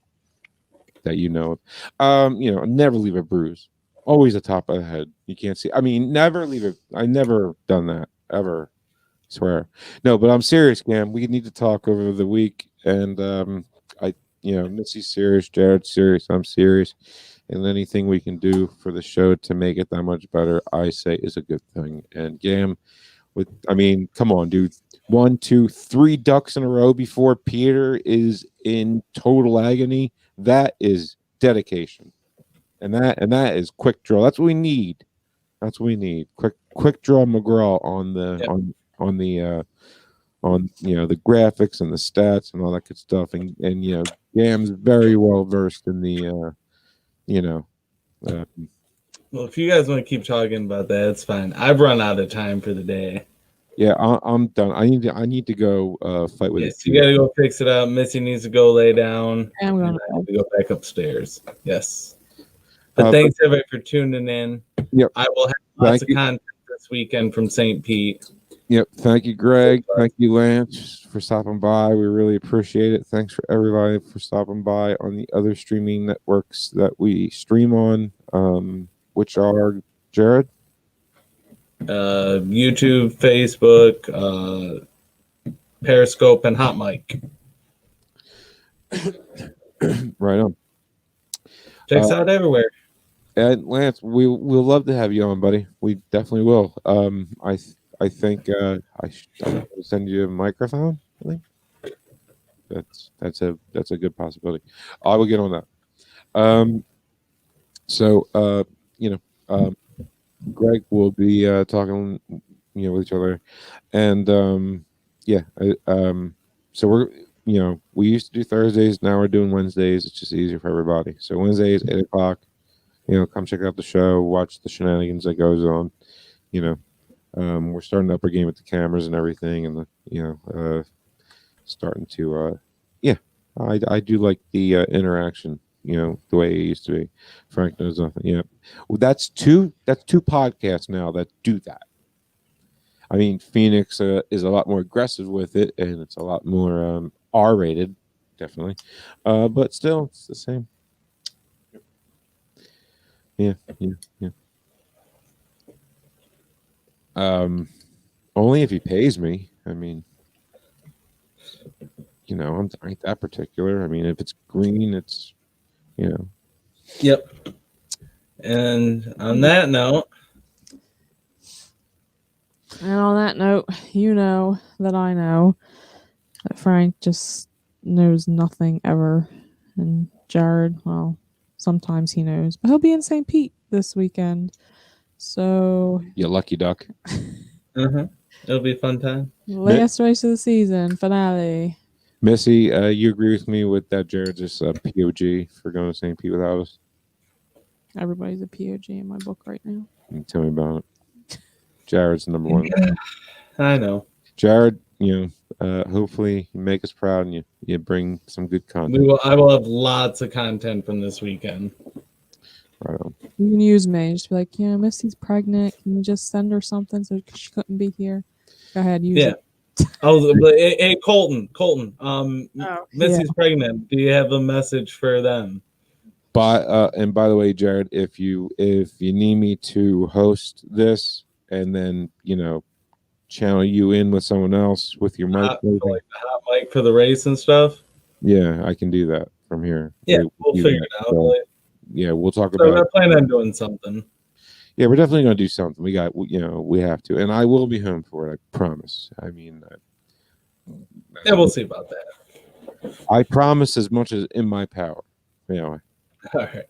[SPEAKER 4] That you know of. Never leave a bruise. Always the top of the head. You can't see. I mean, never leave it. I never done that. Ever. Swear. No, but I'm serious, Cam. We need to talk over the week. And Missy's serious, Jared's serious, I'm serious. And anything we can do for the show to make it that much better, I say is a good thing. And Gam, come on, dude. 1, 2, 3 ducks in a row before Peter is in total agony. That is dedication. And that is quick draw. That's what we need. That's what we need. Quick draw McGraw on the the graphics and the stats and all that good stuff. And Gam's very well versed in the
[SPEAKER 1] well, if you guys want to keep talking about that, it's fine. I've run out of time for the day.
[SPEAKER 4] Yeah, I'm done. I need to go fight with it.
[SPEAKER 1] You gotta go fix it up. Missy needs to go lay down.
[SPEAKER 5] I'm going
[SPEAKER 1] I have to go back upstairs. Yes. But thanks everybody for tuning in.
[SPEAKER 4] Yep.
[SPEAKER 1] I will have lots of content this weekend from St. Pete.
[SPEAKER 4] Yep. Thank you, Greg. Thank you, Lance, for stopping by. We really appreciate it. Thanks for everybody for stopping by on the other streaming networks that we stream on, which are, Jared?
[SPEAKER 1] YouTube, Facebook, Periscope, and Hot Mic.
[SPEAKER 4] Right on.
[SPEAKER 1] Check us out everywhere.
[SPEAKER 4] And Lance, we'll love to have you on, buddy. We definitely will. I think I should send you a microphone. I think that's a good possibility. I will get on that. Greg will be talking, with each other, and so we're, we used to do Thursdays. Now we're doing Wednesdays. It's just easier for everybody. So Wednesdays, 8:00. Come check out the show, watch the shenanigans that goes on. We're starting up our game with the cameras and everything, and starting to I do like the interaction, the way it used to be. Frank knows nothing. Yeah. Well, that's two podcasts now that do that. I mean, Phoenix is a lot more aggressive with it, and it's a lot more R-rated, definitely. But still, it's the same. Yeah. Only if he pays me. I mean, I ain't that particular. I mean, if it's green, it's,
[SPEAKER 1] Yep. And on that note,
[SPEAKER 5] you know that I know that Frank just knows nothing ever. And Jared, well, sometimes he knows, but he'll be in St. Pete this weekend. So,
[SPEAKER 4] you lucky duck.
[SPEAKER 1] It'll be a fun time.
[SPEAKER 5] Last race of the season, finale.
[SPEAKER 4] Missy, you agree with me with that Jared's just POG for going to St. Pete without us?
[SPEAKER 5] Everybody's a POG in my book right now.
[SPEAKER 4] Tell me about it. Jared's number one.
[SPEAKER 1] I know.
[SPEAKER 4] Jared, hopefully you make us proud and you bring some good content.
[SPEAKER 1] I will have lots of content from this weekend.
[SPEAKER 4] Right on.
[SPEAKER 5] You can use me. Just be like, Missy's pregnant. Can you just send her something so she couldn't be here? Go ahead, use it.
[SPEAKER 1] Hey, Colton. Missy's pregnant. Do you have a message for them?
[SPEAKER 4] And by the way, Jared, if you need me to host this and then channel you in with someone else with your mic,
[SPEAKER 1] like the hot mic for the race and stuff.
[SPEAKER 4] Yeah, I can do that from here.
[SPEAKER 1] Yeah, we'll figure it out.
[SPEAKER 4] So, yeah, we'll talk
[SPEAKER 1] so
[SPEAKER 4] about.
[SPEAKER 1] We're planning on doing something.
[SPEAKER 4] Yeah, we're definitely going to do something. We have to, and I will be home for it. I promise. I mean,
[SPEAKER 1] we'll see about that.
[SPEAKER 4] I promise as much as in my power.
[SPEAKER 1] All right.